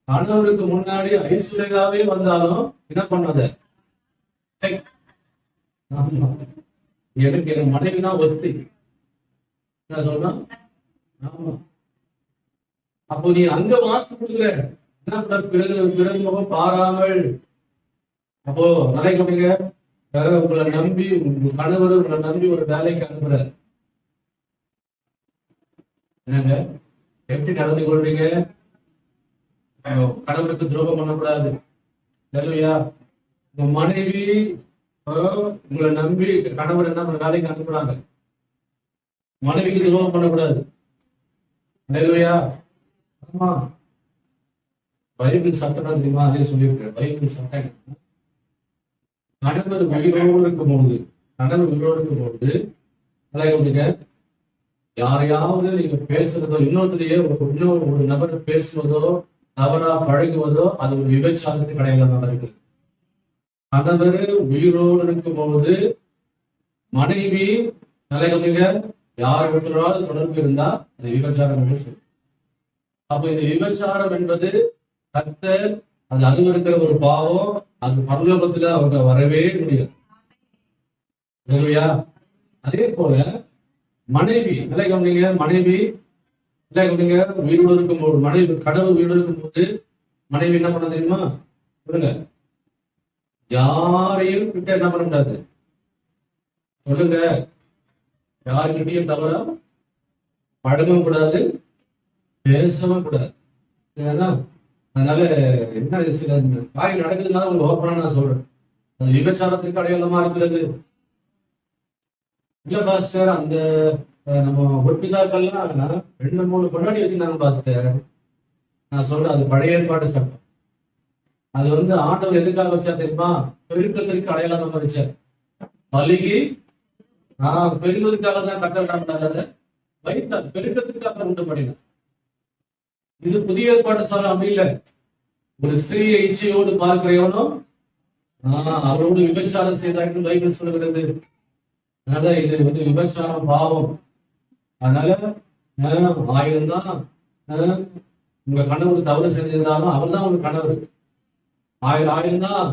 கணவருக்கு முன்னாடி ஐஸ்வர்யாவே வந்தாலும் என்ன பண்ணாத, எனக்கு என் மனைவிதான் வசதி. என்ன சொல்றான்? ஆமா. அப்போ நீ அங்க மாத்து கொடுக்குற, என்ன பிறகு முகம் பாராமல். அப்போ நல்லா கவனிங்க, உங்களை நம்பி உங்க கணவர் உங்களை நம்பி ஒரு வேலைக்கு அனுப்புற, என்னங்க எப்படி நடந்து கொள்றீங்க? கணவருக்கு துரோகம் பண்ணக்கூடாது. இல்லையா? உங்க மனைவி உங்களை நம்பி கணவர் என்ன பண்ண வேலைக்கு அனுப்புறாங்க, மனைவிக்கு துரோகம் பண்ணக்கூடாது. இல்லையா? ஆமா. பைபிள் சட்டம் தெரியுமா? அதே சொல்லியிருக்கேன். பைபிள் சட்டம் கணவர் உயிரோடு இருக்கும் போது, கணவர் உயிரோடு இருக்கும் போது அதாவது யாரையாவது நீங்க பேசுறதோ, இன்னொருத்தரையே ஒரு நபர் பேசுவதோ, தவறா பழகுவதோ, அது ஒரு விபச்சாரத்துக்கு கிடையாது இருக்கு. கணவர் உயிரோடு இருக்கும் போது மனைவி நிலைகமிக யார் ஒருத்தராவது தொடர்பு இருந்தா அது விபச்சாரம் என்று சொல்லும். அப்ப இந்த விபச்சாரம் என்பது கர்த்தர் அது அனுமதிக்கிற ஒரு பாவம், அது பரலோகத்துல அவங்க வரவே முடியாது. இல்லையா? அதே போல மனைவி நிலைகமிக மனைவி நிலைகமிக உயிரோடு இருக்கும் போது, மனைவி கடவுள் உயிரோடு இருக்கும் போது மனைவி என்ன பண்ண தெரியுமா? சொல்லுங்க. யாரையும் கிட்ட என்ன பண்ண கூடாது, சொல்லுங்க. யாருக்கிட்டையும் தவறா பழகவும் கூடாது, பேசவும் கூடாது. அதனால என்ன சில காரியம் நடக்குதுனால உங்களுக்கு ஓப்பனா நான் சொல்றேன். அது விபச்சாரத்திற்கு அடையாளமா இருக்கிறது. இல்ல பாஸ்டர், அந்த நம்ம ஒற்பிதாக்கள்லாம் 2-3 பொண்டாட்டி வச்சிருந்தாங்க பாஸ்டர். நான் சொல்றேன், அது பழைய ஏற்பாடு சட்டம். அது ஆண்டவர் எதுக்காக வச்சா தெரியுமா? பெருக்கத்திற்கு அடையாளமா வச்சார். பலிக்கு பெருவதற்காக தான் கட்டளை வைத்தார், பெருக்கத்திற்காக உண்டு பண்ணினார். இது புதிய ஏற்பாடு சொல்ல அப்படி இல்லை. ஒரு ஸ்திரீயை இச்சையோடு பார்க்கிறவனோ அவரோடு விபச்சாரம் செய்தார்கள் பைபிள் சொல்லுகிறது. அதனால இது விபச்சாரம் பாவம். அதனால 1000 தான் உங்க கணவர் தவறு செஞ்சிருந்தாலும் அவர் தான் உங்க கணவர். 1000 தான்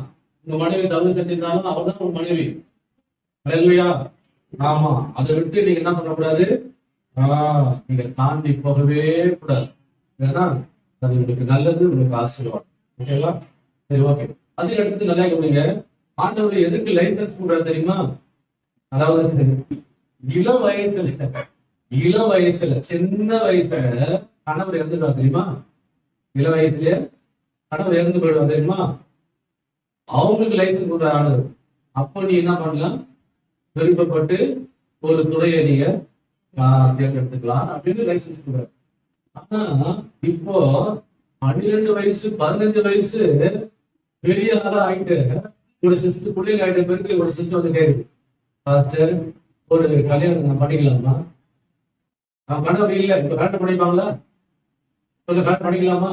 உங்க மனைவி தவறு செஞ்சிருந்தாலும் அவர் தான் உங்க மனைவி. இல்லையா? ஆமா, அதை விட்டு நீங்க என்ன பண்ணக்கூடாது, நீங்க தாண்டி போகவே கூடாது. ஏன்னா அது உங்களுக்கு நல்லது, உங்களுக்கு ஆசீர்வாதம். ஓகேவா? சரி, ஓகே. அதுக்கு அடுத்து நல்லா கவனிங்க. ஆண்டவர் எதுக்கு லைசன்ஸ் கொடுறாரு தெரியுமா? அதாவது இளம் வயசுல சின்ன வயசுல கணவர் இறந்துடுவார் தெரியுமா? இளம் வயசுலயே கணவர் இறந்து போயிடுவார் தெரியுமா? அவங்களுக்கு லைசன்ஸ் கொடுற ஆண்டவர். அப்போ நீ என்ன பண்ணலாம், விருப்பப்பட்டு ஒரு துறையை நீங்க தேர்ந்தெடுத்துக்கலாம் அப்படின்னு லைசன்ஸ் கொடுக்குறாரு. ஆனா இப்போ 12 வயசு 15 வயசு பெரிய ஆளா ஆயிட்டு ஒரு சிஸ்டர் பிள்ளைங்க ஆயிட்ட பிறகு ஒரு சிஸ்டர் கேட்குது, பாஸ்டர் ஒரு கல்யாணம் நான் பண்ணிக்கலாமா? நான் கணவர் இல்லை, இப்ப கரெக்ட் பண்ணிப்பாங்களா? சொல்ல, கரெக்ட் பண்ணிக்கலாமா?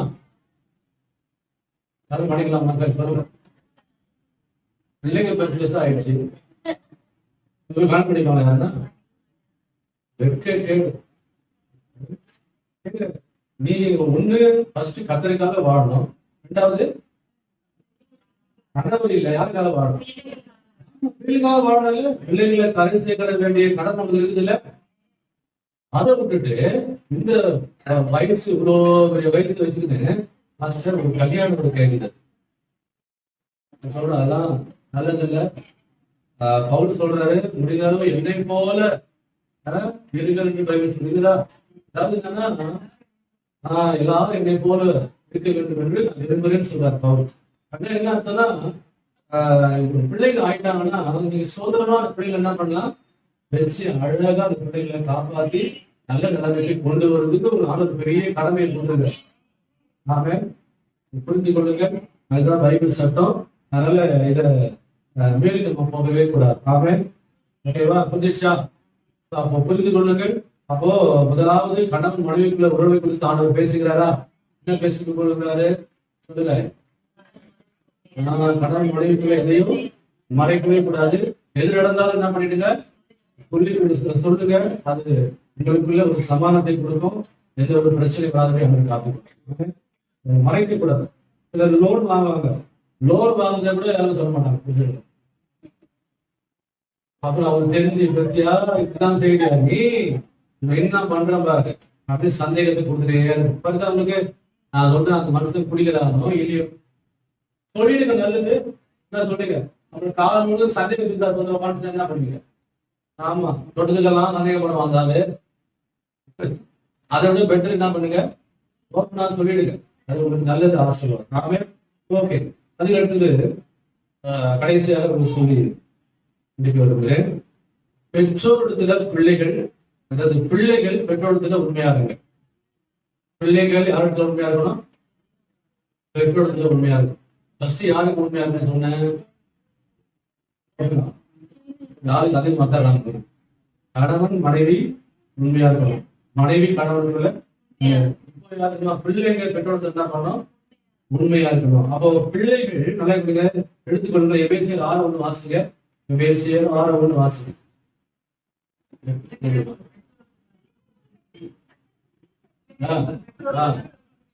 கரெக்ட் பண்ணிக்கலாமா? சொல்லுங்க. பிள்ளைங்க 10 வயசு ஆயிடுச்சு, கரெக்ட் பண்ணிப்பாங்க யாருன்னா? நீ ஒண்ணு ஃபர்ஸ்ட் கத்தரிக்காக வாழணும், 2வது கணவர் இல்லை யாருக்காக வாழணும்? பிள்ளைக்காக வாழணும். பிள்ளைங்களை கரை சேர்க்க வேண்டிய கடன் நமக்கு இருக்குது இல்ல? அதை விட்டுட்டு இந்த வயசு இவ்வளோ பெரிய வயசுல வச்சுக்கிட்டு மாஸ்டர் ஒரு கல்யாணம் ஒரு கேட்குது சொல்ற, அதெல்லாம் நல்லது இல்ல. பவுல் சொல்றாரு, முடிந்தாலும் என்னை போல இருங்கள் பைபிள் சொல்லுகிறா. அதாவது என்னன்னா எல்லாரும் என்னை போல இருக்க வேண்டும் என்று விரும்புகிறேன்னு சொல்றாரு பவுல். அப்படின்னா என்ன அர்த்தம்னா, பிள்ளைங்க ஆயிட்டாங்கன்னா நீங்க சோதரமா அந்த பிள்ளைங்க என்ன பண்ணலாம், வச்சு அழகா அந்த பிள்ளைகளை காப்பாற்றி நல்ல நிலைமைக்கு கொண்டு வருவதுக்கு ஒரு ஆளு பெரிய கடமையை கொண்டுங்க. நாம புரிந்து கொள்ளுங்க, அதுதான் பைபிள் சட்டம். அதனால இதை மீறி நம்ம போகவே கூடாது. ஆமே, ஓகேவா? புரிஞ்சிச்சா? அப்போ புரிந்து கொள்ளுங்கள். அப்போ முதலாவது கணவன் மனைவிக்குள்ள உறவை குறித்து ஆண்டவர் பேசுகிறாரா? என்ன பேசிக் கொள்ளுகிறாரு சொல்லுங்க. கணவன் மனைவிக்குள்ள எதையும் மறைக்கவே கூடாது. எது நடந்தாலும் என்ன பண்ணிடுங்க, சொல்லுங்க. அது உங்களுக்குள்ள ஒரு சமானத்தை கொடுக்கும், எந்த ஒரு பிரச்சனை வராதவே அவங்க காத்துக்கணும். மறைக்க கூடாது. சிலர் லோன் வாங்குவாங்க, லோன் வாங்குறத கூட யாரும் சொல்ல மாட்டாங்க. அப்புறம் அவர் தெரிஞ்சு பத்தியா இப்பதான் செய்ய நீ என்ன பண்ற பாரு அப்படி சந்தேகத்தை கொடுத்துட்டே அவனுக்கு. நான் சொல்றேன், அந்த மனுஷன் குடிக்கிறானோ இல்லையோ சொல்லிடுங்க, நல்லது என்ன சொல்லுங்க. அப்புறம் காலம் முழுவதும் சந்தேகத்தை சொல்ற மனுஷன் என்ன பண்ணுவீங்க? ஆமா, தொட்டதுக்கெல்லாம் சந்தேகப்பட வந்தாலே அதை விட பெட்டர் என்ன பண்ணுங்க, ஓப்பனா சொல்லிடுங்க. அது உங்களுக்கு நல்லது அவசியம். ஆமே, ஓகே. அதுக்கு அடுத்தது கடைசியாக ஒரு சொல்லி இன்னைக்கு வருகிறேன். பெற்றோரிடத்துல பிள்ளைகள், அதாவது பிள்ளைகள் பெற்றோரிடத்துல உண்மையா இருங்க. பிள்ளைகள் யாரிடத்துல உண்மையா இருக்கணும்? பெற்றோரிடத்துல உண்மையா இருக்கும். ஃபர்ஸ்ட் யாருக்கு உண்மையா இருக்குன்னு சொன்னேன்? யாருக்கு? அதே மாத்தாங்க. கணவன் மனைவி உண்மையா இருக்கணும், மனைவி கணவன்களை. இப்போ யாருக்குமா பிள்ளைங்க பெற்றோர்கள் என்ன பண்ணணும்? உண்மையா இருக்கணும். அப்போ பிள்ளைகள் நல்லா எடுத்துக்கொள்ளுங்க. எபேசியர் 6:1 வாசிங்க. எபேசியர் 6:1 வாசிங்க.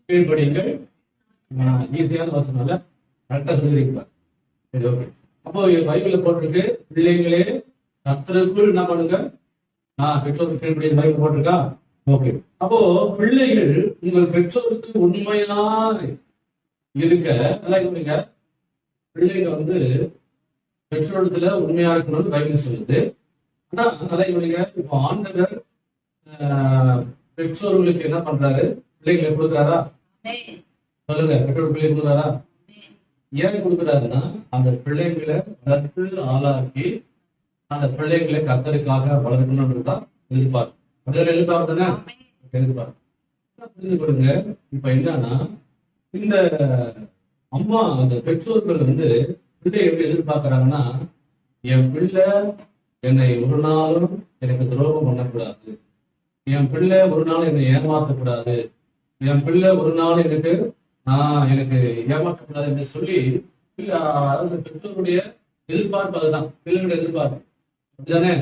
கீழ்படியுங்கள். ஈஸியான வசனம், கரெக்டா சொல்லிருக்கீங்களா? சரி, ஓகே. அப்போ பைபிள்ல போட்டிருக்கு, பிள்ளைங்களே கர்த்தருக்குள் என்ன பண்ணுங்க, பெற்றோருக்கு கீழ்படிய பைபிள் போட்டிருக்கா? ஓகே. அப்போ பிள்ளைகள் உங்கள் பெற்றோருக்கு உண்மையா இருக்க நல்லா இருக்க. பிள்ளைங்க பெற்றோரத்துல உண்மையா இருக்கணும்னு பைபிள் சொல்லுது. ஆனா நல்லா இவனுங்க இப்போ ஆண்டவர் பெற்றோர்களுக்கு என்ன பண்றாரு? பிள்ளைகளை கொடுக்குறாரா? சொல்லுங்க, பெற்றோர் பிள்ளைங்க கொடுக்குறாரா? ஏன் கொடுக்குறாருன்னா அந்த பிள்ளைகளை வளர்த்து ஆளாக்கி அந்த பிள்ளைகளை கர்த்தருக்காக வளர்க்கணும்னு தான் எதிர்பார்ப்பு. அப்படிதான் எதிர்பார்ப்பு தானே? எதிர்பார்ப்பு. புரிந்து கொள்ளுங்க. இப்ப என்னன்னா, இந்த அம்மா அந்த பெற்றோர்கள் பிள்ளை எப்படி எதிர்பார்க்கறாங்கன்னா, என் பிள்ளை என்னை ஒரு நாளும் எனக்கு துரோகம் பண்ணக்கூடாது, என் பிள்ளை ஒரு நாள் என்னை ஏமாற்றக்கூடாது, என் பிள்ளை ஒரு நாள் எனக்கு ஏமாற்றக்கூடாது என்று சொல்லி பெற்றோருடைய எதிர்பார்ப்பு அதுதான். பிள்ளைகளுடைய எதிர்பார்ப்பு அப்படிதானே?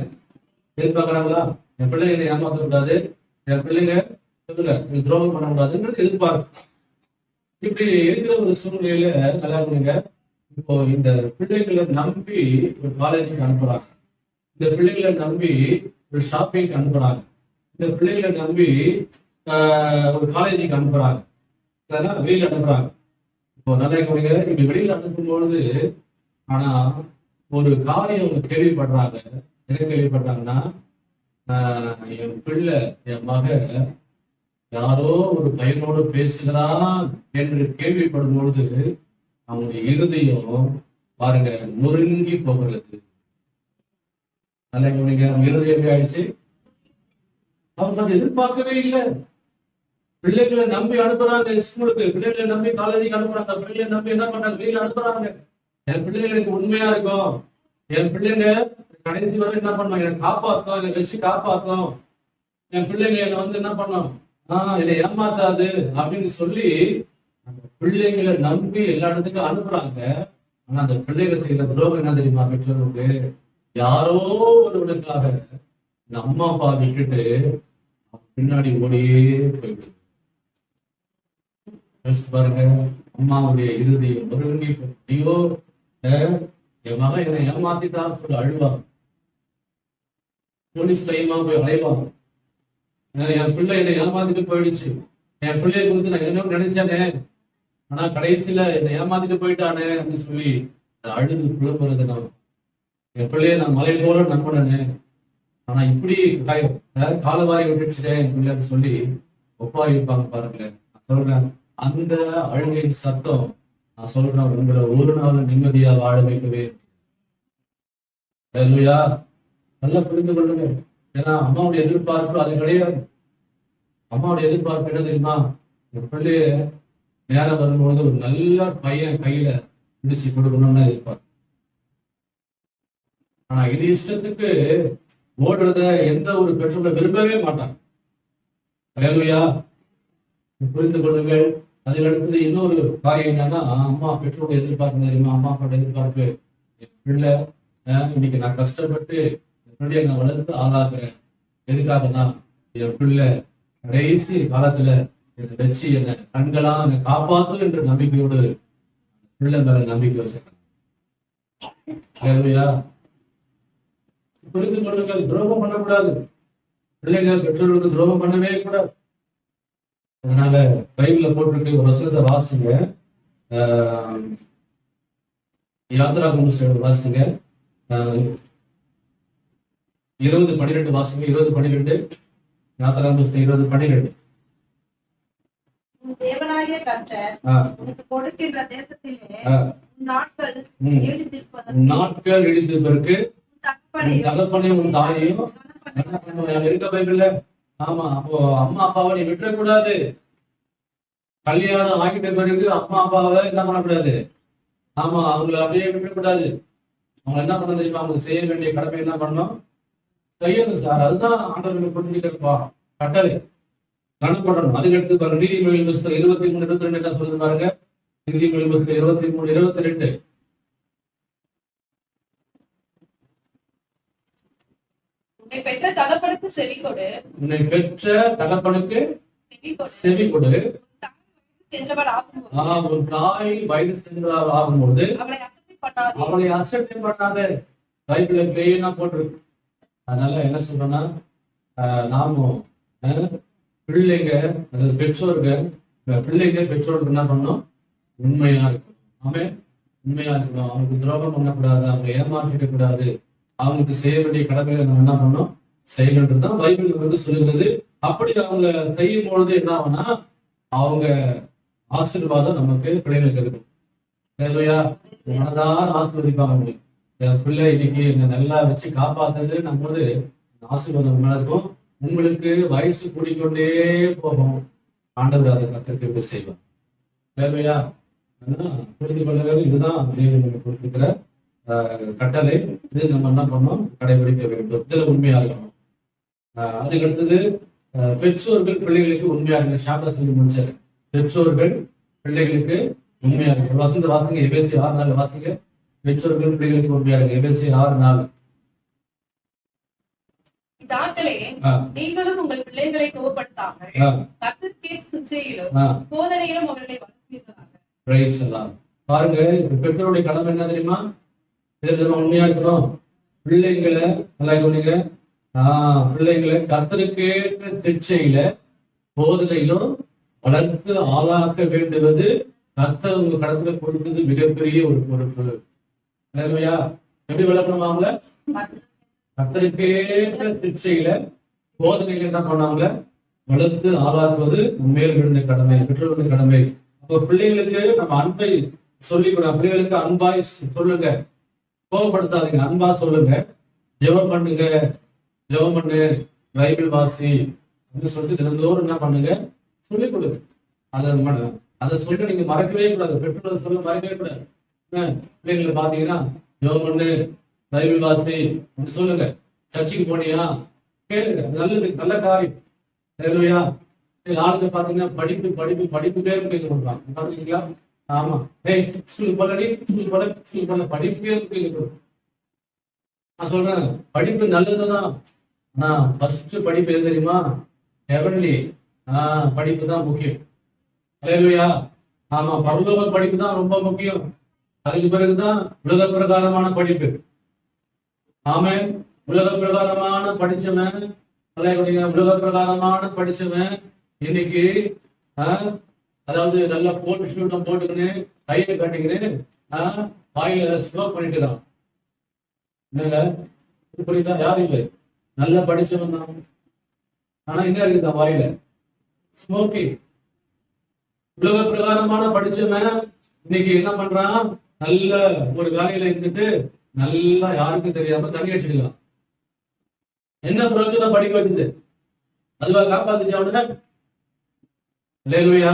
எதிர்பார்க்கறாங்களா? என் பிள்ளை என்னை ஏமாற்றக்கூடாது, என் பிள்ளைங்க துரோகம் பண்ணக்கூடாதுன்றது எதிர்பார்ப்பு. இப்படி இருக்கிற ஒரு சூழ்நிலையில நல்லா பண்ணுங்க. இப்போ இந்த பிள்ளைகளை நம்பி ஒரு காலேஜுக்கு அனுப்புறாங்க, இந்த பிள்ளைகளை நம்பி ஒரு ஷாப்பிங் அனுப்புறாங்க, இந்த பிள்ளைகளை நம்பி ஒரு காலேஜுக்கு அனுப்புறாங்க, வெளியில அனுப்புறாங்க. இப்போ நல்லா கவனிங்க. இப்படி வெளியில அனுப்பும் பொழுது ஆனா ஒரு காரியம் அவங்க கேள்விப்படுறாங்க. என்ன கேள்விப்படுறாங்கன்னா, என் பிள்ளை என் மக யாரோ ஒரு பையனோடு பேசுகிறான் என்று கேள்விப்படும் பொழுது அவங்களுடைய இருதயம் பாருங்க நொறுங்கி போகிறது. நல்லா கவனிங்க. அவங்க இருதயம் எப்படி ஆயிடுச்சு? அவங்க அதை எதிர்பார்க்கவே இல்லை. பிள்ளைகளை நம்பி அனுப்புறாங்க ஸ்கூலுக்கு, பிள்ளைகளை நம்பி காலேஜுக்கு அனுப்புறாங்க, பிள்ளைகளை நம்பி என்ன பண்றாங்க? வெளியில அனுப்புறாங்க. என் பிள்ளைங்களுக்கு உண்மையா இருக்கும், என் பிள்ளைங்க கடைசி வரை என்ன பண்ணுவாங்க? என்னை காப்பாற்றும், என்னை வச்சு காப்பாற்றும், என் பிள்ளைங்க என்னை என்ன பண்ணும், என்னை ஏமாத்தாது அப்படின்னு சொல்லி அந்த பிள்ளைங்களை நம்பி எல்லா இடத்துக்கும் அனுப்புறாங்க. ஆனா அந்த பிள்ளைகள் செய்யற துரோகம் என்ன தெரியுமா? பெற்றோருக்கு யாரோ ஒருவனுக்காக இந்த அம்மா அப்பா விட்டுட்டு பின்னாடி ஓடியே போயிடுது. பாருங்க, அம்மாவுடைய இறுதியும் ஒருங்கி ஐயோ என் மகன் என்னை ஏமாத்திட்டான்னு சொல்லி அழுவாங்க. போலீஸ் கைமா போய் அலைவாங்க. என் பிள்ளை என்னை ஏமாத்திட்டு போயிடுச்சு, என் பிள்ளைய குறித்து நான் என்ன நினைச்சேனே, ஆனா கடைசியில என்னை ஏமாத்திட்டு போயிட்டானே அப்படின்னு சொல்லி அழுது புலம்புறது. நான் என் பிள்ளைய நான் மலை போல நம்பினேன்னு, ஆனா இப்படி காலவாரி விட்டுச்சுட்டேன் என் பிள்ளைன்னு சொல்லி ஒப்பாரி வைப்பாங்க. பாருங்களேன், நான் சொல்றேன், அந்த அழுகையின் சத்தம் நான் சொல்றேன் உங்களை ஒரு நாள் நிம்மதியா வாழ வைக்கவே. நல்லா புரிந்து கொள்ளுங்க. ஏன்னா அம்மாவுடைய எதிர்பார்ப்பு அது கிடையாது. அம்மாவுடைய எதிர்பார்ப்பு என்ன தெரியுமா? என் பிள்ளைய நேரம் வரும்பொழுது ஒரு நல்ல பையன் கையில பிடிச்சு கொடுக்கணும்னு எதிர்பார்ப்பு. ஆனா இது இஷ்டத்துக்கு ஓடுறத எந்த ஒரு பெற்றோரை விரும்பவே மாட்டாங்க. அல்லேலூயா. புரிந்து கொள்ளுங்கள். அதில் அடுத்தது இன்னொரு காரியம் என்னன்னா, அம்மா பெற்றோருடைய எதிர்பார்ப்பு தெரியுமா? அம்மா அப்பாவோட எதிர்பார்ப்பு, என் பிள்ளை இன்னைக்கு நான் கஷ்டப்பட்டு என் பிள்ளைய நான் வளர்த்து ஆளாக்குறேன். எதுக்காகனா என் பிள்ளை கடைசி காலத்துல என்னை வச்சு என்னை கண்களா என்னை காப்பாத்து என்ற நம்பிக்கையோடு பிள்ளை மேல நம்பிக்கை வச்சிருக்கேன். புரிந்து கொள்ளுங்கள். துரோகம் பண்ணக்கூடாது. பிள்ளைங்க பெற்றோர்களுக்கு துரோகம் பண்ணவே கூடாது. அதனால பைபிள்ல போட்டிருக்கு, ஒரு வசனத்தை வாசிங்க. யாத்திராகமம் வாசிங்க, 20:12 வாசிங்க. 20:12 யாத்திராகமம் 20:12. தேவனாகிய கர்த்தர் உனக்கு கொடுக்கின்ற தேசத்திலே நாட்கள் இடிந்திருப்பதற்கு தகப்பனே உன் தாயையும் இருக்க பைபிள்ல. ஆமா, அப்போ அம்மா அப்பாவை நீ விட்டுறக்கூடாது. கல்யாணம் ஆகிட்ட பிறகு அம்மா அப்பாவை என்ன பண்ணக்கூடாது? ஆமா, அவங்களை அப்படியே விட்டுறக்கூடாது. அவங்க என்ன பண்ண தெரியுமா? அவங்க செய்ய வேண்டிய கடமை என்ன பண்ணணும்? செய்யணும் சார். அதுதான் ஆண்டவர்களுக்கு புரிஞ்சுக்கிறப்பா கட்டளை கணப்படணும். அதுக்கு எடுத்து பாருங்க, நீதிமொழிகள் புஸ்தகம் 23:22 என்ன சொல்லுது பாருங்க. நீதிமொழிகள் புஸ்தகம் 23:22. உன்னை பெற்ற தகப்பனுக்கு செவி கொடு, உன்னை பெற்ற தகப்பனுக்கு செவி கொடு, உன் தாய் வயது சென்றவள் ஆகும்போது அவளை அசட்டை பண்ணாத. பைபிள்ல கிளீனா போட்டிருக்கு. அதனால என்ன சொல்றேன்னா, நாமும் பிள்ளைங்க, அதாவது பெற்றோர்கள் பிள்ளைங்க பெற்றோருக்கு என்ன பண்ணணும்? உண்மையா இருக்கணும். ஆமென். உண்மையா இருக்கணும். அவங்களுக்கு துரோகம் பண்ணக்கூடாது, அவங்க ஏமாற்றிட கூடாது, அவங்களுக்கு செய்ய வேண்டிய கடமைகளை நம்ம என்ன பண்ணணும்? செய்யணுன்றதுதான் பைபிள் சொல்லுகிறது. அப்படி அவங்க செய்யும் பொழுது என்ன ஆகும்னா, அவங்க ஆசீர்வாதம் நமக்கு பிள்ளைகளுக்கு இருக்கும். ஹல்லேலூயா. மனதார ஆசீர்வதிப்பாங்க உங்களுக்கு. என் பிள்ளை இன்னைக்கு என்னை நல்லா வச்சு காப்பாத்துது நம்மளது ஆசீர்வாதம் மேல இருக்கும். உங்களுக்கு வயசு கூடிக்கொண்டே போகும். ஆண்டவர் அதை கத்திற்கு செய்வார். ஹல்லேலூயா. புரிந்து கொள்ளுங்கள். இதுதான் தேவன் நமக்கு கொடுத்திருக்கிற கட்டளை. இது நம்ம என்ன பண்ணோம், கடைபிடிக்க வேண்டும். இதுல உண்மையா இருக்கணும். அதுக்கு அடுத்தது பெற்றோர்கள் பிள்ளைகளுக்கு உண்மையா இருங்க. ஷார்ட்டா சொல்லி முடிச்சாரு. பெற்றோர்கள் பிள்ளைகளுக்கு உண்மையா இருக்கு. வசந்த வாசிங்க எபேசி 6:4 வாசிங்க. பெற்றோர்கள் பிள்ளைகளுக்கு உண்மையா இருக்கு. எபேசி 6:4. பிதாக்களே, நீங்களும் உங்கள் பிள்ளைகளை கோபப்படுத்தாமல் கர்த்தருக்கேற்ற சிட்சையிலும் போதனையிலும் அவர்களை வளர்ப்பீர்களாக. பிரைஸ் எல்லாம் பாருங்க. பெற்றோருடைய கடமை என்ன தெரியுமா? இதுல உண்மையா இருக்கணும். பிள்ளைங்களை நல்லா கவனிங்க. பிள்ளைங்களை கர்த்தருக்கேற்ற சிட்சையில போதனையிலும் வளர்த்து ஆளாக்க வேண்டுவது கர்த்தர் உங்க கடத்துல கொடுத்தது மிகப்பெரிய ஒரு பொறுப்பு. இல்லையா? எப்படி வளர்க்கணும்? அவங்கள கர்த்தருக்கேற்ற சிட்சையில போதனையில என்ன பண்ணாங்க, வளர்த்து ஆளாக்குவது மேல் விழுந்த கடமை, பெற்றோருடைய கடமை. அப்போ பிள்ளைகளுக்கு நம்ம அன்பை சொல்லிக் கொடுங்க. பிள்ளைகளுக்கு அன்பாய் சொல்லுங்க, கோபப்படுத்தாதீங்க, அன்பா சொல்லுங்க. ஜெபம் பண்ணுங்க, ஜெபம் பண்ணு, பைபிள் வாசி அப்படின்னு சொல்லிட்டு தினந்தோறும் என்ன பண்ணுங்க, சொல்லிக் கொடுங்க. அதை சொல்ல நீங்க மறக்கவே கூடாது. பெற்றோர் சொல்ல மறக்கவே கூடாது. பிள்ளைங்களை பாத்தீங்கன்னா ஜெபம் பண்ணு, பைபிள் வாசி அப்படி சொல்லுங்க. சர்ச்சுக்கு போனியா கேளுங்க, நல்லது, நல்ல காரியம். இல்லையா? ஆளுங்க பாத்தீங்கன்னா படிப்பு படிப்பு படிப்பு பேரும் கேட்க கொடுப்பாங்க. பாத்தீங்களா? ஆமா, ஏய் ஸ்கூலுக்கு போலடி, ஸ்கூலுக்கு போல, ஸ்கூலுக்கு போல, படிப்பு பேரும் கேட்க கொடுக்கும். நான் சொல்றேன், படிப்பு நல்லதுதான். ஆனா ஃபர்ஸ்ட் படிப்பு எது தெரியுமா? ஹெவன்லி படிப்பு தான் முக்கியம். அல்லேலூயா. ஆமா, பரலோக படிப்பு தான் ரொம்ப முக்கியம். அதுக்கு பிறகுதான் உலக பிரகாரமான படிப்பு. ஆமே, உலக பிரகாரமான படிச்சவன், உலக பிரகாரமான படிச்சவன் இன்னைக்கு அதாவது நல்லா போட்டு ஷூட்டம் போட்டுக்கின்னு கையை கட்டிக்கின்னு வாயில ஸ்மோக் பண்ணிட்டு இருக்கான். புரியுதா? யாரும் இல்லை, நல்லா படிச்சவன் தான். ஆனா என்ன இருக்குதா வாயில? ஸ்மோக்கிங். உலக பிரகாரமான படிச்சவன் இன்னைக்கு என்ன பண்றான், நல்ல ஒரு வேலையில இருந்துட்டு நல்லா யாருக்கும் தெரியாம தண்ணி அடிச்சிருக்கான். என்ன பிரயோஜனம் படிக்க வச்சது? அதுவா காப்பாத்துச்சு அவனுங்க? இல்லையா?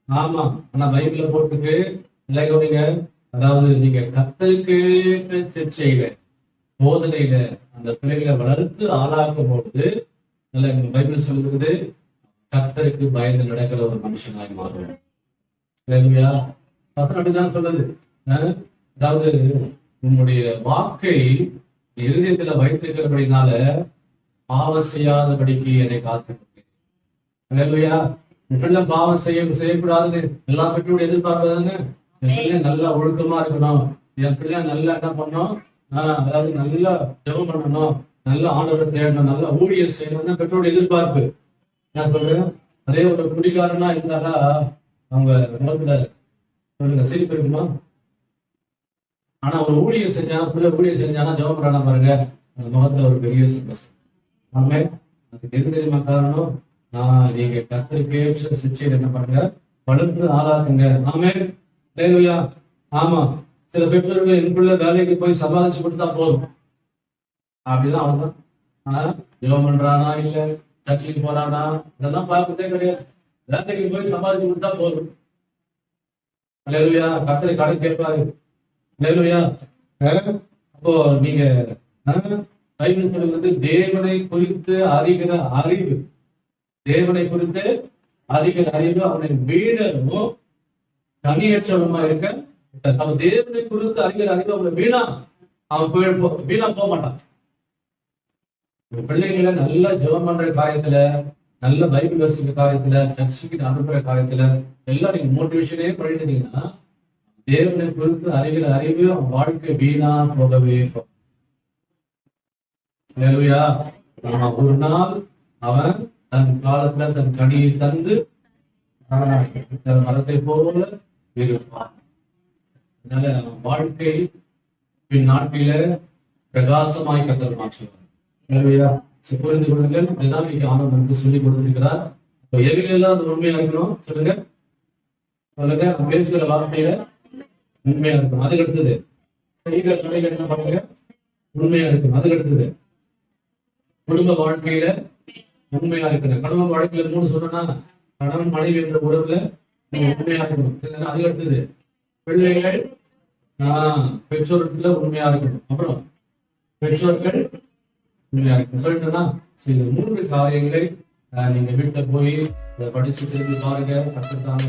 ஆமா. ஆனா பைபிள்ல போட்டுக்கு இல்லைங்க. அதாவது நீங்க கர்த்தருக்கு சிட்சையில போதனையில அந்த பிள்ளைகளை வளர்த்து ஆளாக்கும் போது நல்ல பைபிள் சொல்லுகிறது, கர்த்தருக்கு பயந்து நடக்கிற ஒரு மனுஷனாய் மாறும். இல்லையா? வசனம் அப்படிதான் சொல்லுது. அதாவது உன்னுடைய வாக்கை இருதயத்துல வைத்திருக்கிறபடினால பாவம் செய்யாதபடிக்கு என்னை காத்திருக்கேன். இல்லையா? இப்பெல்லாம் பாவம் செய்யக்கூடாதுன்னு எல்லா பெற்றோரும் எதிர்பார்ப்பதாங்க. என் பிள்ளை நல்லா ஒழுக்கமா இருக்கணும், என் பிள்ளை நல்லா என்ன பண்ணணும், அதாவது நல்லா ஜெபம் பண்ணணும், நல்ல ஆண்டவரை தேடணும், நல்லா ஊழியர் செய்யணும் தான் பெற்றோருடைய எதிர்பார்ப்பு. நான் சொல்றேன், அதே ஒரு குடிகாரனா இருந்தாரா அவங்க முகத்துல சொல்லுங்க சிரிப்பு இருக்குமா? ஆனா ஒரு ஊழியர் செஞ்சா, பிள்ளை ஊழியர் செஞ்சானா ஜெபம் பண்ணா பாருங்க, அந்த முகத்துல ஒரு பெரிய சந்தோஷம். ஆமே, அதுக்கு எது தெரியுமா காரணம்? நீங்க கர்த்தருக்கேற்ற சிட்சையில் என்ன பண்ணுங்க, வளர்த்து ஆளாக்குங்க. ஆமே, அல்லேலூயா. ஆமா, சில பெற்றோர்கள் என் பிள்ளை வேலைக்கு போய் சம்பாதிச்சு கொடுத்தா போதும் அப்படிதான் அவன்தான். ஜெபம் பண்றானா இல்ல சர்ச்சுக்கு போறானா இதெல்லாம் பார்க்கறதே கிடையாது. வேலைக்கு போய் சம்பாதிச்சு கொடுத்தா போதும். அல்லேலூயா. கர்த்தரை கடன் கேட்பாரு. அல்லேலூயா. அப்போ நீங்க பைபிள் சொல்லுவது தேவனை குறித்து அறிகிற அறிவு, தேவனை குறித்து அறிகிற அறிவு அவனை வீணரும் கனியற்றவனுமா இருக்க. அவன் தேவனை குறித்து அறிகிற அறிவு அவனை வீணா போக மாட்டான். பிள்ளைங்களை நல்லா ஜெபம் பண்ற காரியத்துல, நல்ல பைபிள் வாசிக்கிற காரியத்துல, சர்ச்சுக்கு அனுப்புற காரியத்துல எல்லாம் நீங்க மோட்டிவேஷனே பண்ணிட்டீங்கன்னா தேவனை குறித்து அறிகிற அறிவு அவன் வாழ்க்கை வீணா போகவே போகும். ஒரு நாள் அவன் தன் காலத்துல தன் கனியை தந்து மரத்தை போல இருப்பான். அதனால வாழ்க்கை பின் நாட்டில பிரகாசமாய் கர்த்தர் மாற்றுவார். புரிந்து கொள்ளுங்கள். இதுதான் நீங்க ஆனந்த் நமக்கு சொல்லி கொடுத்திருக்கிறார். எதிரெல்லாம் உண்மையா இருக்கணும். சொல்லுங்க, சொல்லுங்க. பேசுகிற வார்த்தையில உண்மையா இருக்கணும். அதுக்கு அடுத்தது செய்கிற வேலைகள் என்ன பண்ணுங்க, உண்மையா இருக்கணும். அதுக்கு அடுத்தது குடும்ப வாழ்க்கையில உண்மையா இருக்கணும். கணவன் வாழ்க்கையில 3 சொன்னா, கணவன் மனைவி என்ற உறவுல நம்ம உண்மையா இருக்கணும். சரிங்களா? அதுக்கு அடுத்தது பிள்ளைகள் பெற்றோர்கிட்ட உண்மையா இருக்கணும். அப்புறம் பெற்றோர்கள் உண்மையா இருக்கணும். சொல்லிட்டேன்னா, இந்த 3 காரியங்களை நீங்க வீட்டுல போய் படிச்சு திரும்பி பாருங்க. கற்றுத்தாங்க.